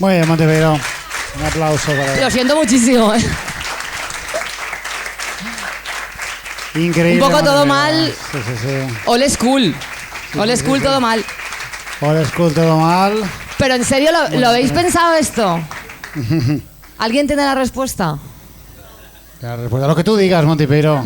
Muy bien, Montevero. Un aplauso para él. Lo siento muchísimo, ¿eh? Increíble. Un poco todo mal. Sí. Old school. Old school, todo mal. Old school, todo mal. Pero en serio, ¿lo habéis pensado esto? ¿Alguien tiene la respuesta? La respuesta, lo que tú digas, Montipero.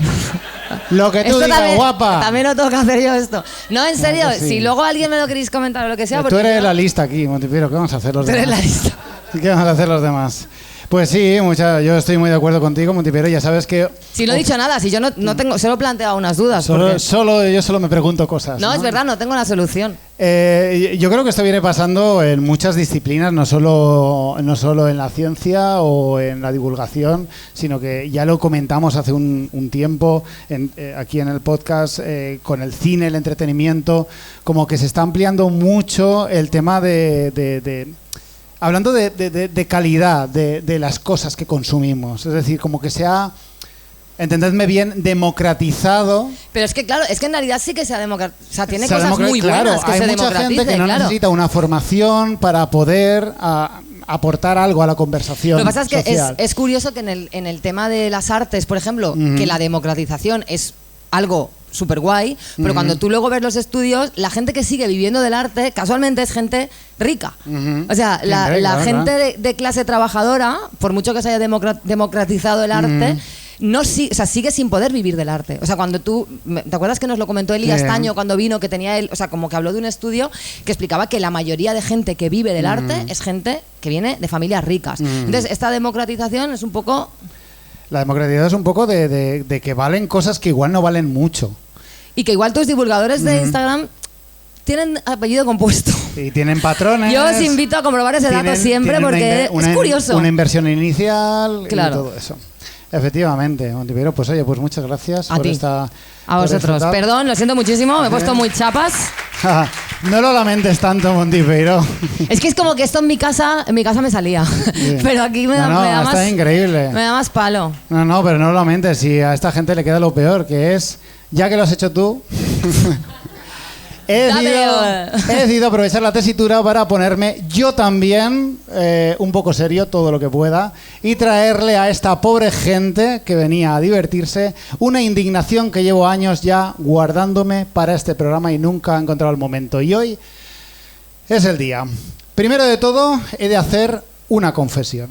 Lo que tú digas, también, guapa. También lo tengo que hacer yo esto. No, en serio, sí. si luego alguien me lo queréis comentar o lo que sea. Tú eres la lista aquí, Montipero. ¿Qué vamos a hacer los demás? Tú eres la lista. ¿Qué vamos a hacer los demás? Pues sí, yo estoy muy de acuerdo contigo, Montipero. Ya sabes que... Si no he dicho nada, si yo no tengo, solo he planteado unas dudas. Yo solo me pregunto cosas. No, es verdad, no tengo la solución. Yo creo que esto viene pasando en muchas disciplinas, no solo en la ciencia o en la divulgación, sino que ya lo comentamos hace un tiempo aquí en el podcast, con el cine, el entretenimiento, como que se está ampliando mucho el tema hablando de calidad de las cosas que consumimos. Es decir, como que se ha, entendedme bien, democratizado. Pero es que claro, es que en realidad sí que se ha democratizado. O sea, tiene cosas muy buenas que hay se mucha democratice, gente que no necesita una formación para poder aportar algo a la conversación. Lo que pasa es que social. es curioso que en el tema de las artes, por ejemplo, que la democratización es algo súper guay, pero cuando tú luego ves los estudios, la gente que sigue viviendo del arte casualmente es gente rica. O sea, la gente de clase trabajadora, por mucho que se haya democratizado el arte, sigue sin poder vivir del arte. O sea, cuando ¿te acuerdas que nos lo comentó Elías Taño cuando vino, que tenía él, o sea, como que habló de un estudio que explicaba que la mayoría de gente que vive del arte es gente que viene de familias ricas. Entonces, esta democratización es un poco... La democraticidad es un poco de que valen cosas que igual no valen mucho. Y que igual tus divulgadores de Instagram tienen apellido compuesto. Y tienen patrones. Yo os invito a comprobar ese dato siempre porque es curioso. Una inversión inicial y claro. todo eso. Efectivamente, Montipeiro, pues oye, pues muchas gracias por esta... A vosotros. Perdón, lo siento muchísimo, me he puesto muy chapas. No lo lamentes tanto, Montipeiro. Es que es como que esto en mi casa me salía. Sí. Pero aquí me da más... Está increíble. Me da más palo. No, pero no lo lamentes, si a esta gente le queda lo peor, que es, ya que lo has hecho tú... He decidido aprovechar la tesitura para ponerme yo también un poco serio, todo lo que pueda, y traerle a esta pobre gente que venía a divertirse una indignación que llevo años ya guardándome para este programa y nunca he encontrado el momento. Y hoy es el día. Primero de todo, he de hacer una confesión.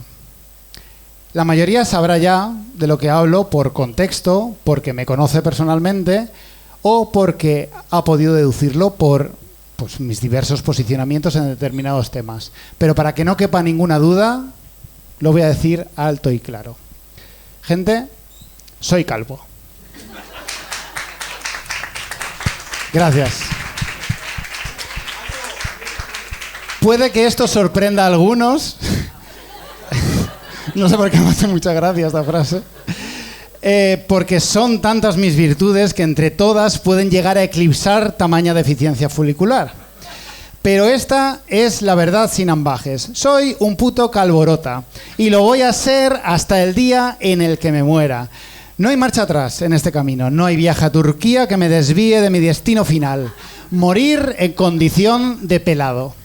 La mayoría sabrá ya de lo que hablo por contexto, porque me conoce personalmente, o porque ha podido deducirlo por mis diversos posicionamientos en determinados temas. Pero para que no quepa ninguna duda, lo voy a decir alto y claro. Gente, soy calvo. Gracias. Puede que esto sorprenda a algunos. No sé por qué me hace mucha gracia esta frase. Porque son tantas mis virtudes que entre todas pueden llegar a eclipsar tamaña deficiencia folicular. Pero esta es la verdad sin ambajes. Soy un puto calvorota y lo voy a ser hasta el día en el que me muera. No hay marcha atrás en este camino. No hay viaje a Turquía que me desvíe de mi destino final. Morir en condición de pelado.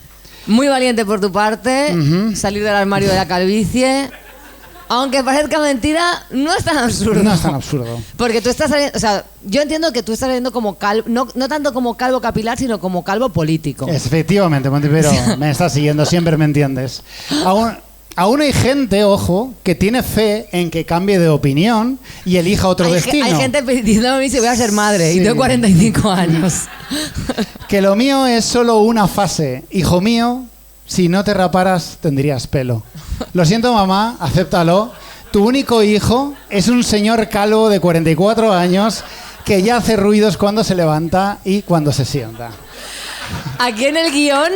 Muy valiente por tu parte, salir del armario de la calvicie. Aunque parezca mentira, no es tan absurdo. No es tan absurdo. Porque tú estás saliendo, o sea, yo entiendo que tú estás saliendo como calvo, no tanto como calvo capilar, sino como calvo político. Efectivamente, Montipeiro, me estás siguiendo, siempre me entiendes. Aún hay gente, ojo, que tiene fe en que cambie de opinión y elija otro destino. Hay gente diciendo a mí si voy a ser madre y tengo 45 años. Que lo mío es solo una fase. Hijo mío, si no te raparas, tendrías pelo. Lo siento, mamá, acéptalo. Tu único hijo es un señor calvo de 44 años que ya hace ruidos cuando se levanta y cuando se sienta. Aquí en el guión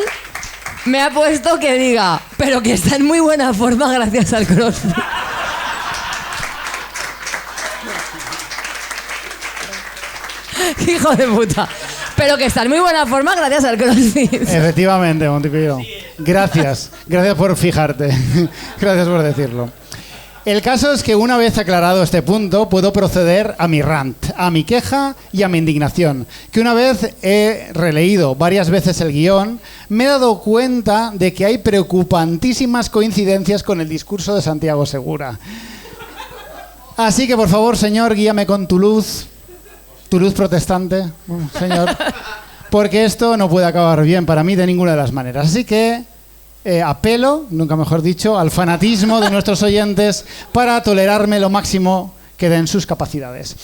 me ha puesto que diga, pero que está en muy buena forma gracias al CrossFit. Hijo de puta. Pero que está en muy buena forma gracias al CrossFit. Efectivamente, Montipeiro. Gracias. Gracias por fijarte. Gracias por decirlo. El caso es que una vez aclarado este punto, puedo proceder a mi rant, a mi queja y a mi indignación. Que una vez he releído varias veces el guión, me he dado cuenta de que hay preocupantísimas coincidencias con el discurso de Santiago Segura. Así que, por favor, señor, guíame con tu luz protestante, señor, porque esto no puede acabar bien para mí de ninguna de las maneras. Así que apelo, nunca mejor dicho, al fanatismo de nuestros oyentes para tolerarme lo máximo que den sus capacidades.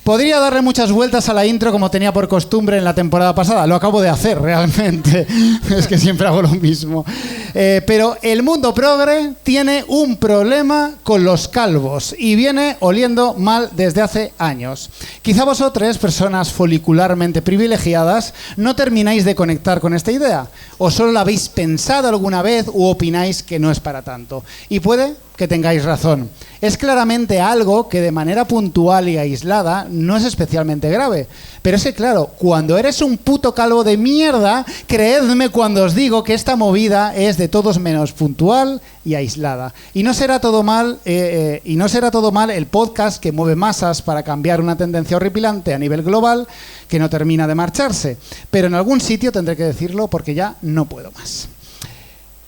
Podría darle muchas vueltas a la intro como tenía por costumbre en la temporada pasada. Lo acabo de hacer realmente. Es que siempre hago lo mismo. Pero el mundo progre tiene un problema con los calvos y viene oliendo mal desde hace años. Quizá vosotros, personas folicularmente privilegiadas, no termináis de conectar con esta idea. O solo la habéis pensado alguna vez u opináis que no es para tanto. Y puede que tengáis razón. Es claramente algo que de manera puntual y aislada no es especialmente grave. Pero es que claro, cuando eres un puto calvo de mierda, creedme cuando os digo que esta movida es de todos menos puntual y aislada. Y no será todo mal, el podcast que mueve masas para cambiar una tendencia horripilante a nivel global que no termina de marcharse. Pero en algún sitio tendré que decirlo porque ya no puedo más.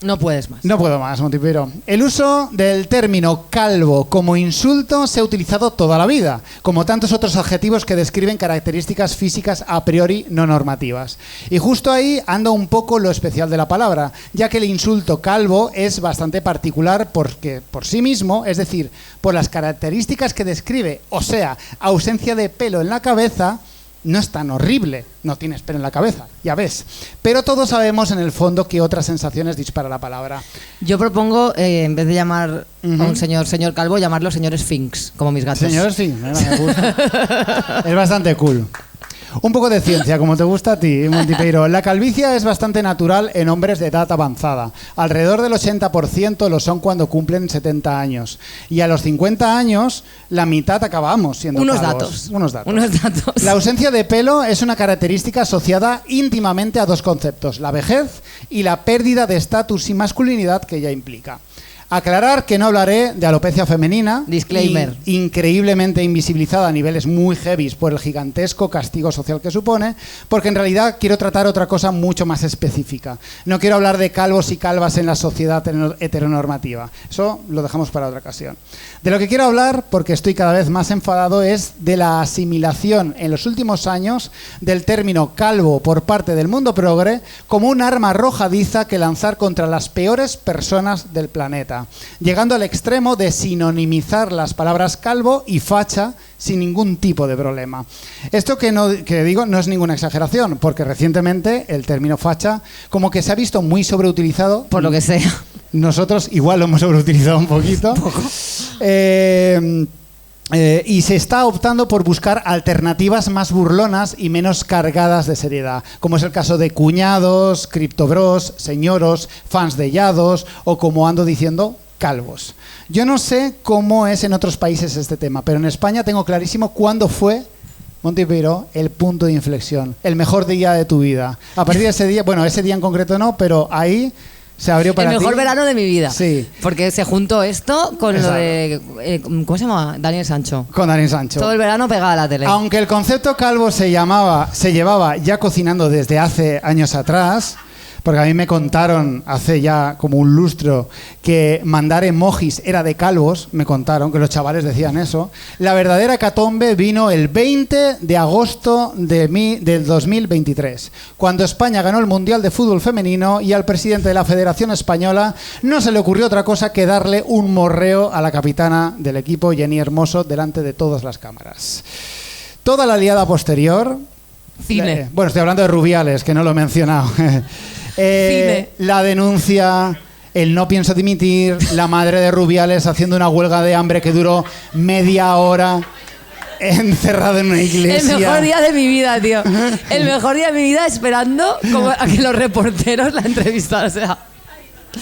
No puedes más. No puedo más, Montipeiro. El uso del término calvo como insulto se ha utilizado toda la vida, como tantos otros adjetivos que describen características físicas a priori no normativas. Y justo ahí anda un poco lo especial de la palabra, ya que el insulto calvo es bastante particular porque por sí mismo, es decir, por las características que describe, o sea, ausencia de pelo en la cabeza, no es tan horrible, no tienes pelo en la cabeza, ya ves. Pero todos sabemos en el fondo que otras sensaciones dispara la palabra. Yo propongo, en vez de llamar a un señor calvo, llamarlo señor Sphinx, como mis gatos. Señor Sphinx, me gusta. Es bastante cool. Un poco de ciencia, como te gusta a ti, Montipeiro. La calvicie es bastante natural en hombres de edad avanzada. Alrededor del 80% lo son cuando cumplen 70 años. Y a los 50 años, la mitad acabamos siendo calvos. Unos datos. La ausencia de pelo es una característica asociada íntimamente a dos conceptos: la vejez y la pérdida de estatus y masculinidad que ella implica. Aclarar que no hablaré de alopecia femenina. Disclaimer. Increíblemente invisibilizada a niveles muy heavies por el gigantesco castigo social que supone, porque en realidad quiero tratar otra cosa mucho más específica. No quiero hablar de calvos y calvas en la sociedad heteronormativa. Eso lo dejamos para otra ocasión. De lo que quiero hablar, porque estoy cada vez más enfadado, es de la asimilación en los últimos años del término calvo por parte del mundo progre como un arma arrojadiza que lanzar contra las peores personas del planeta, llegando al extremo de sinonimizar las palabras calvo y facha sin ningún tipo de problema. Esto que digo no es ninguna exageración, porque recientemente el término facha como que se ha visto muy sobreutilizado. Por lo que sea. Nosotros igual lo hemos sobreutilizado un poquito. Y se está optando por buscar alternativas más burlonas y menos cargadas de seriedad, como es el caso de cuñados, criptobros, señoros, fans de Yados o, como ando diciendo, calvos. Yo no sé cómo es en otros países este tema, pero en España tengo clarísimo cuándo fue, Montipeiro, el punto de inflexión, el mejor día de tu vida. A partir de ese día, bueno, ese día en concreto no, pero ahí se abrió para ti. El mejor verano de mi vida. Sí. Porque se juntó esto con Exacto. Lo de... ¿cómo se llama? Daniel Sancho. Con Daniel Sancho. Todo el verano pegada a la tele. Aunque el concepto calvo se llevaba ya cocinando desde hace años atrás, porque a mí me contaron hace ya como un lustro que mandar emojis era de calvos, me contaron que los chavales decían eso. La verdadera hecatombe vino el 20 de agosto del 2023, cuando España ganó el Mundial de Fútbol Femenino y al presidente de la Federación Española no se le ocurrió otra cosa que darle un morreo a la capitana del equipo, Jenny Hermoso, delante de todas las cámaras. Toda la liada posterior... Cine. Bueno, estoy hablando de Rubiales, que no lo he mencionado. La denuncia, el no pienso dimitir, la madre de Rubiales haciendo una huelga de hambre que duró media hora encerrado en una iglesia. El mejor día de mi vida, tío. El mejor día de mi vida esperando como a que los reporteros la entrevistaran. O sea.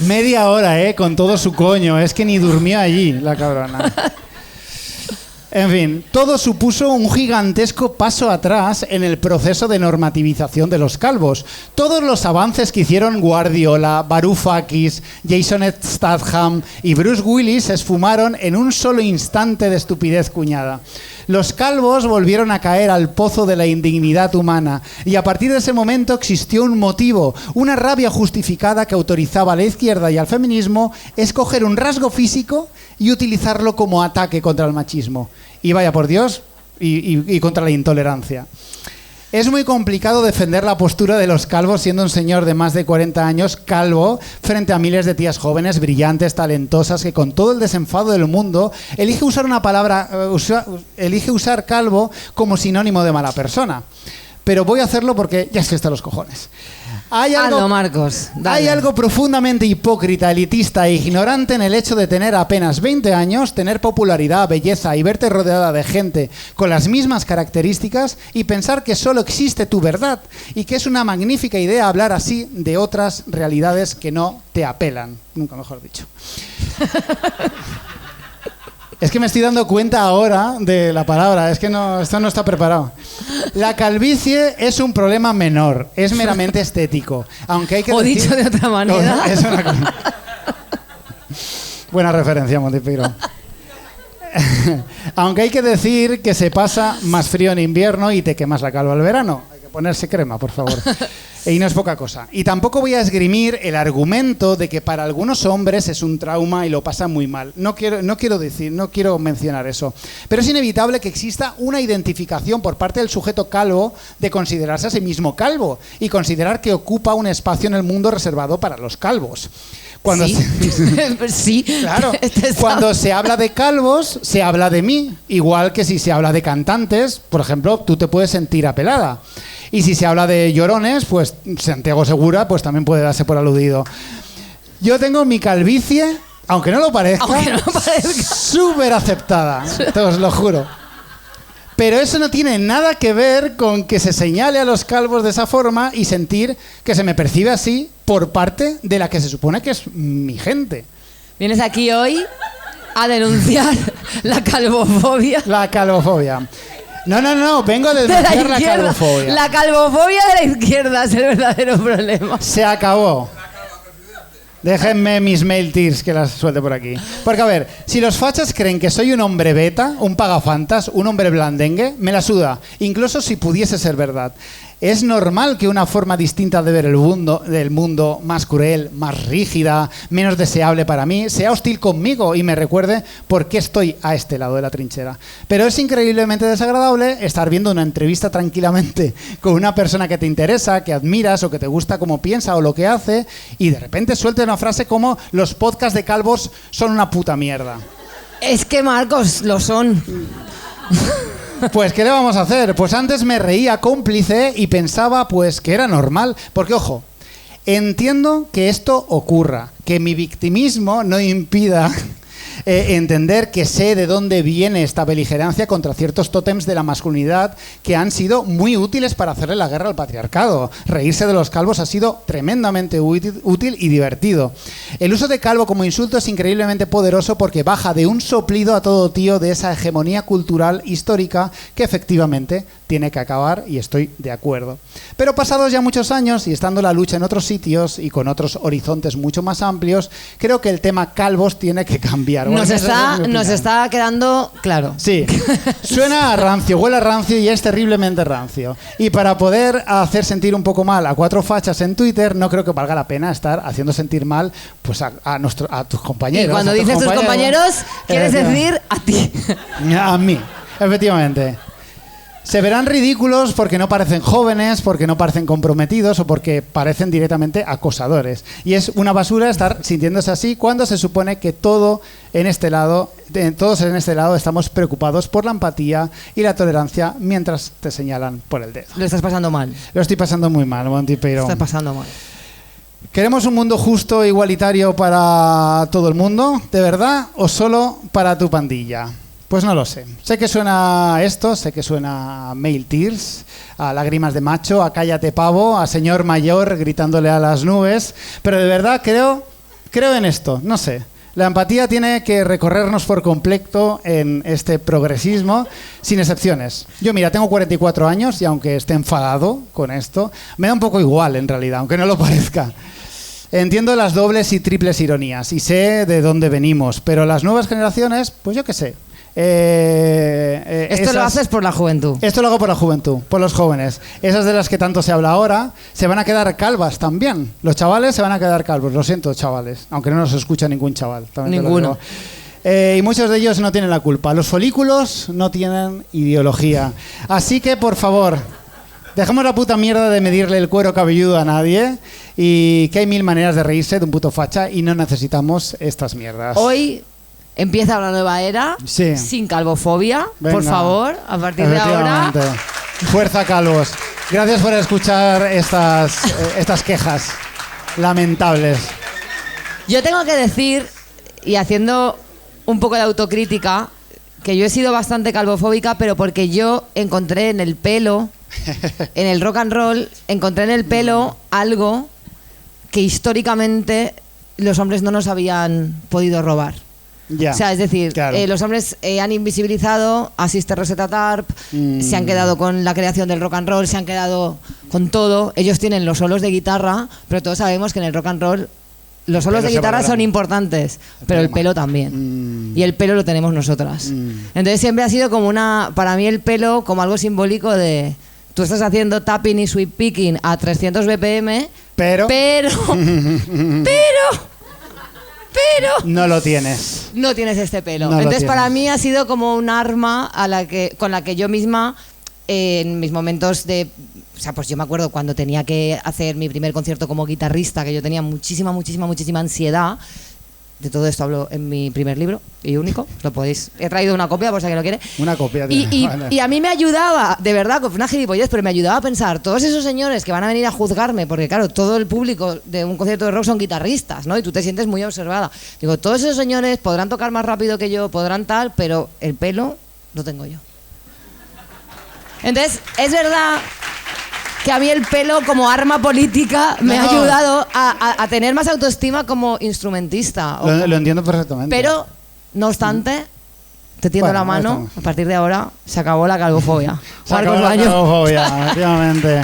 Media hora, con todo su coño. Es que ni durmió allí la cabrona. En fin, todo supuso un gigantesco paso atrás en el proceso de normativización de los calvos. Todos los avances que hicieron Guardiola, Varoufakis, Jason Statham y Bruce Willis se esfumaron en un solo instante de estupidez cuñada. Los calvos volvieron a caer al pozo de la indignidad humana y a partir de ese momento existió un motivo, una rabia justificada que autorizaba a la izquierda y al feminismo escoger un rasgo físico y utilizarlo como ataque contra el machismo. Y vaya por Dios, y contra la intolerancia. Es muy complicado defender la postura de los calvos siendo un señor de más de 40 años calvo frente a miles de tías jóvenes, brillantes, talentosas, que con todo el desenfado del mundo elige usar una palabra, elige usar calvo como sinónimo de mala persona. Pero voy a hacerlo porque ya es que está los cojones. Hazlo, Marcos. Dale. Hay algo profundamente hipócrita, elitista e ignorante en el hecho de tener apenas 20 años, tener popularidad, belleza y verte rodeada de gente con las mismas características y pensar que solo existe tu verdad y que es una magnífica idea hablar así de otras realidades que no te apelan. Nunca mejor dicho. Es que me estoy dando cuenta ahora de la palabra, es que no, esto no está preparado. La calvicie es un problema menor, es meramente estético. Aunque hay que o decir, dicho de otra manera. Es una cosa. Buena referencia, Montipeiro. Aunque hay que decir que se pasa más frío en invierno y te quemas la calva al verano. Hay que ponerse crema, por favor. Y no es poca cosa. Y tampoco voy a esgrimir el argumento de que para algunos hombres es un trauma y lo pasan muy mal. No quiero mencionar eso. Pero es inevitable que exista una identificación por parte del sujeto calvo de considerarse a sí mismo calvo y considerar que ocupa un espacio en el mundo reservado para los calvos. Cuando sí. Claro. Cuando se habla de calvos, se habla de mí. Igual que si se habla de cantantes, por ejemplo, tú te puedes sentir apelada. Y si se habla de llorones, pues Santiago Segura pues también puede darse por aludido. Yo tengo mi calvicie, aunque no lo parezca, súper aceptada, te os lo juro. Pero eso no tiene nada que ver con que se señale a los calvos de esa forma y sentir que se me percibe así por parte de la que se supone que es mi gente. Vienes aquí hoy a denunciar la calvofobia. La calvofobia. No, vengo a denunciar la calvofobia. La calvofobia de la izquierda es el verdadero problema. Se acabó. Déjenme mis mail tears que las suelte por aquí. Porque a ver, si los fachas creen que soy un hombre beta, un pagafantas, un hombre blandengue, me la suda, incluso si pudiese ser verdad. Es normal que una forma distinta de ver el mundo, más cruel, más rígida, menos deseable para mí, sea hostil conmigo y me recuerde por qué estoy a este lado de la trinchera. Pero es increíblemente desagradable estar viendo una entrevista tranquilamente con una persona que te interesa, que admiras o que te gusta cómo piensa o lo que hace y de repente suelte una frase como los podcasts de calvos son una puta mierda. Es que, Marcos, lo son. Pues, ¿qué le vamos a hacer? Pues antes me reía cómplice y pensaba, pues, que era normal. Porque, ojo, entiendo que esto ocurra, que mi victimismo no impida entender que sé de dónde viene esta beligerancia contra ciertos tótems de la masculinidad que han sido muy útiles para hacerle la guerra al patriarcado. Reírse de los calvos ha sido tremendamente útil y divertido. El uso de calvo como insulto es increíblemente poderoso porque baja de un soplido a todo tío de esa hegemonía cultural histórica que efectivamente tiene que acabar y estoy de acuerdo. Pero pasados ya muchos años y estando la lucha en otros sitios y con otros horizontes mucho más amplios, creo que el tema calvos tiene que cambiar. Nos está quedando claro. Sí, suena a rancio, huele a rancio y es terriblemente rancio. Y para poder hacer sentir un poco mal a cuatro fachas en Twitter, no creo que valga la pena estar haciendo sentir mal pues a tus compañeros. Y cuando dices tus compañeros, quieres decir a ti. A mí, efectivamente. Se verán ridículos porque no parecen jóvenes, porque no parecen comprometidos o porque parecen directamente acosadores. Y es una basura estar sintiéndose así cuando se supone que todos en este lado estamos preocupados por la empatía y la tolerancia mientras te señalan por el dedo. Lo estás pasando mal. Lo estoy pasando muy mal, Monty Peirón. Lo estás pasando mal. ¿Queremos un mundo justo e igualitario para todo el mundo, de verdad, o solo para tu pandilla? Pues no lo sé. Sé que suena esto, sé que suena a Mail Tears, a lágrimas de macho, a cállate pavo, a señor mayor gritándole a las nubes, pero de verdad creo en esto, no sé. La empatía tiene que recorrernos por completo en este progresismo, sin excepciones. Yo, mira, tengo 44 años y aunque esté enfadado con esto, me da un poco igual en realidad, aunque no lo parezca. Entiendo las dobles y triples ironías y sé de dónde venimos, pero las nuevas generaciones, pues yo qué sé. Esto lo haces por la juventud. Esto lo hago por la juventud, por los jóvenes. Esas de las que tanto se habla ahora se van a quedar calvas también. Los chavales se van a quedar calvos. Lo siento, chavales, aunque no nos escucha ningún chaval. Ninguno. Y muchos de ellos no tienen la culpa. Los folículos no tienen ideología. Así que, por favor, dejemos la puta mierda de medirle el cuero cabelludo a nadie y que hay mil maneras de reírse de un puto facha y no necesitamos estas mierdas. Hoy empieza una nueva era, sí, sin calvofobia. Venga, por favor, a partir de ahora. Fuerza, calvos. Gracias por escuchar estas quejas lamentables. Yo tengo que decir, y haciendo un poco de autocrítica, que yo he sido bastante calvofóbica, pero porque yo encontré en el pelo, en el rock and roll, encontré en el pelo algo que históricamente los hombres no nos habían podido robar. Ya, o sea, es decir, claro. Los hombres han invisibilizado a Sister Rosetta Tarp, se han quedado con la creación del rock and roll, se han quedado con todo. Ellos tienen los solos de guitarra, pero todos sabemos que en el rock and roll los solos de guitarra son importantes, pero el pelo también. Y el pelo lo tenemos nosotras. Entonces siempre ha sido como para mí el pelo como algo simbólico de... Tú estás haciendo tapping y sweep picking a 300 BPM, pero no lo tienes. No tienes este pelo. No. Entonces para mí ha sido como un arma con la que yo misma en mis momentos de O sea, pues yo me acuerdo cuando tenía que hacer mi primer concierto como guitarrista, que yo tenía muchísima ansiedad. De todo esto hablo en mi primer libro y único. Lo podéis. He traído una copia por si alguien lo quiere. Una copia. Y a mí me ayudaba, de verdad, con una gilipollez, pero me ayudaba a pensar, todos esos señores que van a venir a juzgarme, porque claro, todo el público de un concierto de rock son guitarristas, ¿no? Y tú te sientes muy observada. Digo, todos esos señores podrán tocar más rápido que yo, podrán tal, pero el pelo lo tengo yo. Entonces, es verdad que a mí el pelo como arma política me ha ayudado a tener más autoestima como instrumentista. Lo entiendo perfectamente. Pero, no obstante, te tiendo la mano, a partir de ahora se acabó la calvofobia. Se acabó la calvofobia, efectivamente.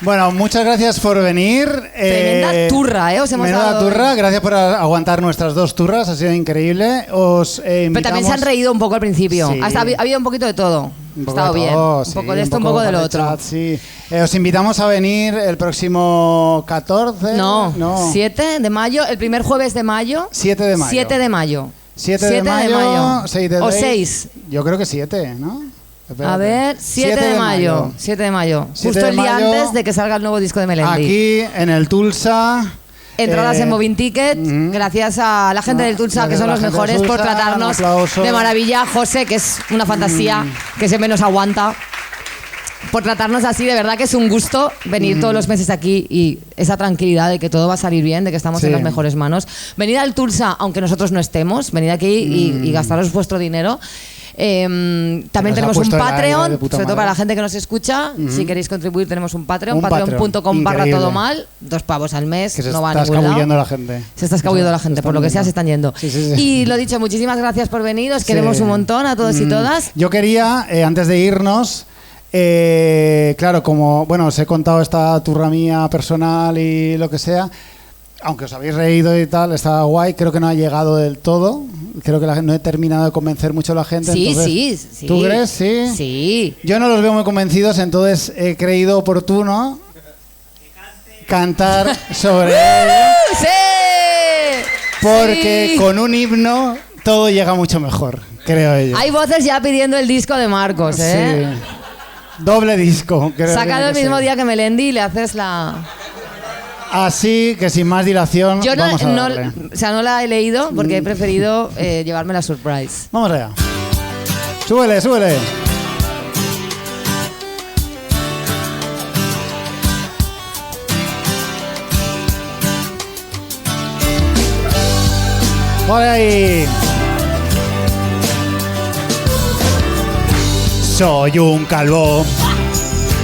Bueno, muchas gracias por venir. Tremenda turra, os hemos menuda dado turra, gracias por aguantar nuestras 2 turras, ha sido increíble. Os invitamos... Pero también se han reído un poco al principio. Sí. Ha habido un poquito de todo. Ha estado bien. Todo, un poco de esto, un poco de lo otro. Chat, sí. Os invitamos a venir el próximo 14. No, 7 de mayo, el primer jueves de mayo. 7 de mayo. 7 de mayo. 7 de mayo. 6 de o 6. Yo creo que 7, ¿no? Espérate. A ver, 7 de mayo. 7 de mayo. Justo el día antes de que salga el nuevo disco de Melendi. Aquí, en el Tulsa. Entradas en Moving Ticket. Gracias a la gente del Tulsa, que son los mejores, por tratarnos de maravilla. José, que es una fantasía, que siempre nos aguanta. Por tratarnos así, de verdad que es un gusto venir todos los meses aquí y esa tranquilidad de que todo va a salir bien, de que estamos en las mejores manos. Venid al Tulsa, aunque nosotros no estemos, venid aquí y gastaros vuestro dinero. También tenemos un Patreon, sobre todo para la gente que nos escucha. Si queréis contribuir, tenemos un Patreon, patreon.com/todomal, 2 pavos al mes, que no va a ningún lado. La gente. Se está escabullendo la gente, por lo que sea se están yendo. Sí. Y lo dicho, muchísimas gracias por venir, os queremos un montón a todos y todas. Yo quería, antes de irnos, claro, como os he contado esta turra mía personal y lo que sea, aunque os habéis reído y tal, está guay, creo que no ha llegado del todo. Creo que no he terminado de convencer mucho a la gente. Sí, entonces, sí. ¿Tú crees? Sí. Sí. Yo no los veo muy convencidos, entonces he creído oportuno cantar sobre ello. ¡Sí! Porque con un himno todo llega mucho mejor, creo yo. Hay voces ya pidiendo el disco de Marcos, ¿eh? Sí. Doble disco, creo. Sacado el mismo día que Melendi y le haces la... Así que sin más dilación, vamos a darle. No la he leído porque he preferido llevarme la surprise. Vamos allá. Súbele. Vale ahí. Soy un calvo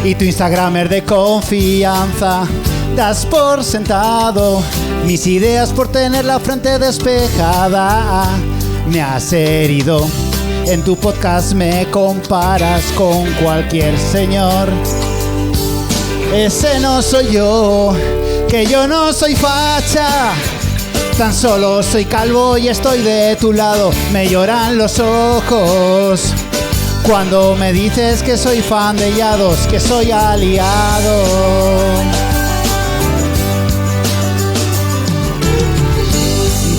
y tu Instagramer de confianza. Das por sentado mis ideas por tener la frente despejada. Me has herido, en tu podcast me comparas con cualquier señor. Ese no soy yo, que yo no soy facha. Tan solo soy calvo y estoy de tu lado. Me lloran los ojos cuando me dices que soy fan de Yados, que soy aliado.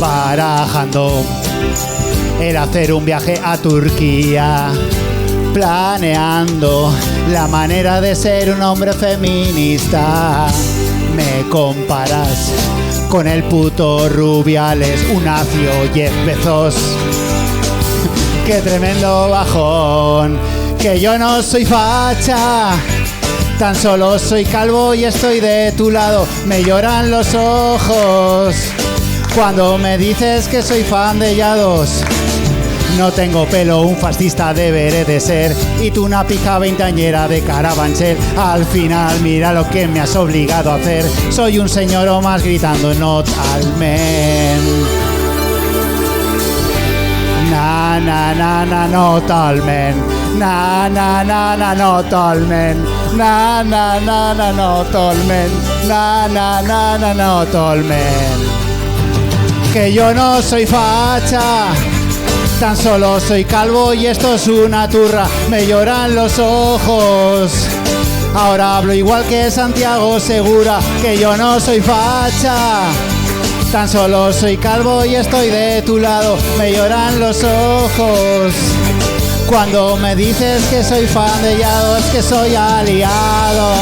Barajando el hacer un viaje a Turquía, planeando la manera de ser un hombre feminista. Me comparas con el puto Rubiales, Unacio, Jeff Bezos. Qué tremendo bajón, que yo no soy facha. Tan solo soy calvo y estoy de tu lado. Me lloran los ojos cuando me dices que soy fan de Yados. No tengo pelo, un fascista deberé de ser. Y tú una pija veinteañera de Carabanchel. Al final mira lo que me has obligado a hacer. Soy un señor o más gritando not al men. Na na na na not al men. Na na na na not al men. Na na na na not al men. Na na na na not al men. Que yo no soy facha, tan solo soy calvo y esto es una turra. Me lloran los ojos, ahora hablo igual que Santiago Segura. Que yo no soy facha, tan solo soy calvo y estoy de tu lado. Me lloran los ojos Cuando me dices que soy fan de Yado, es que soy aliado.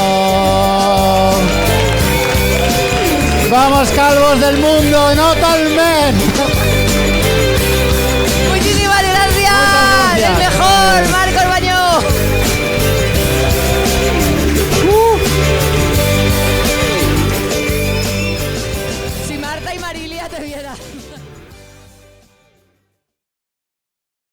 Vamos, calvos del mundo, no tal men. Muchísimas gracias. El mejor.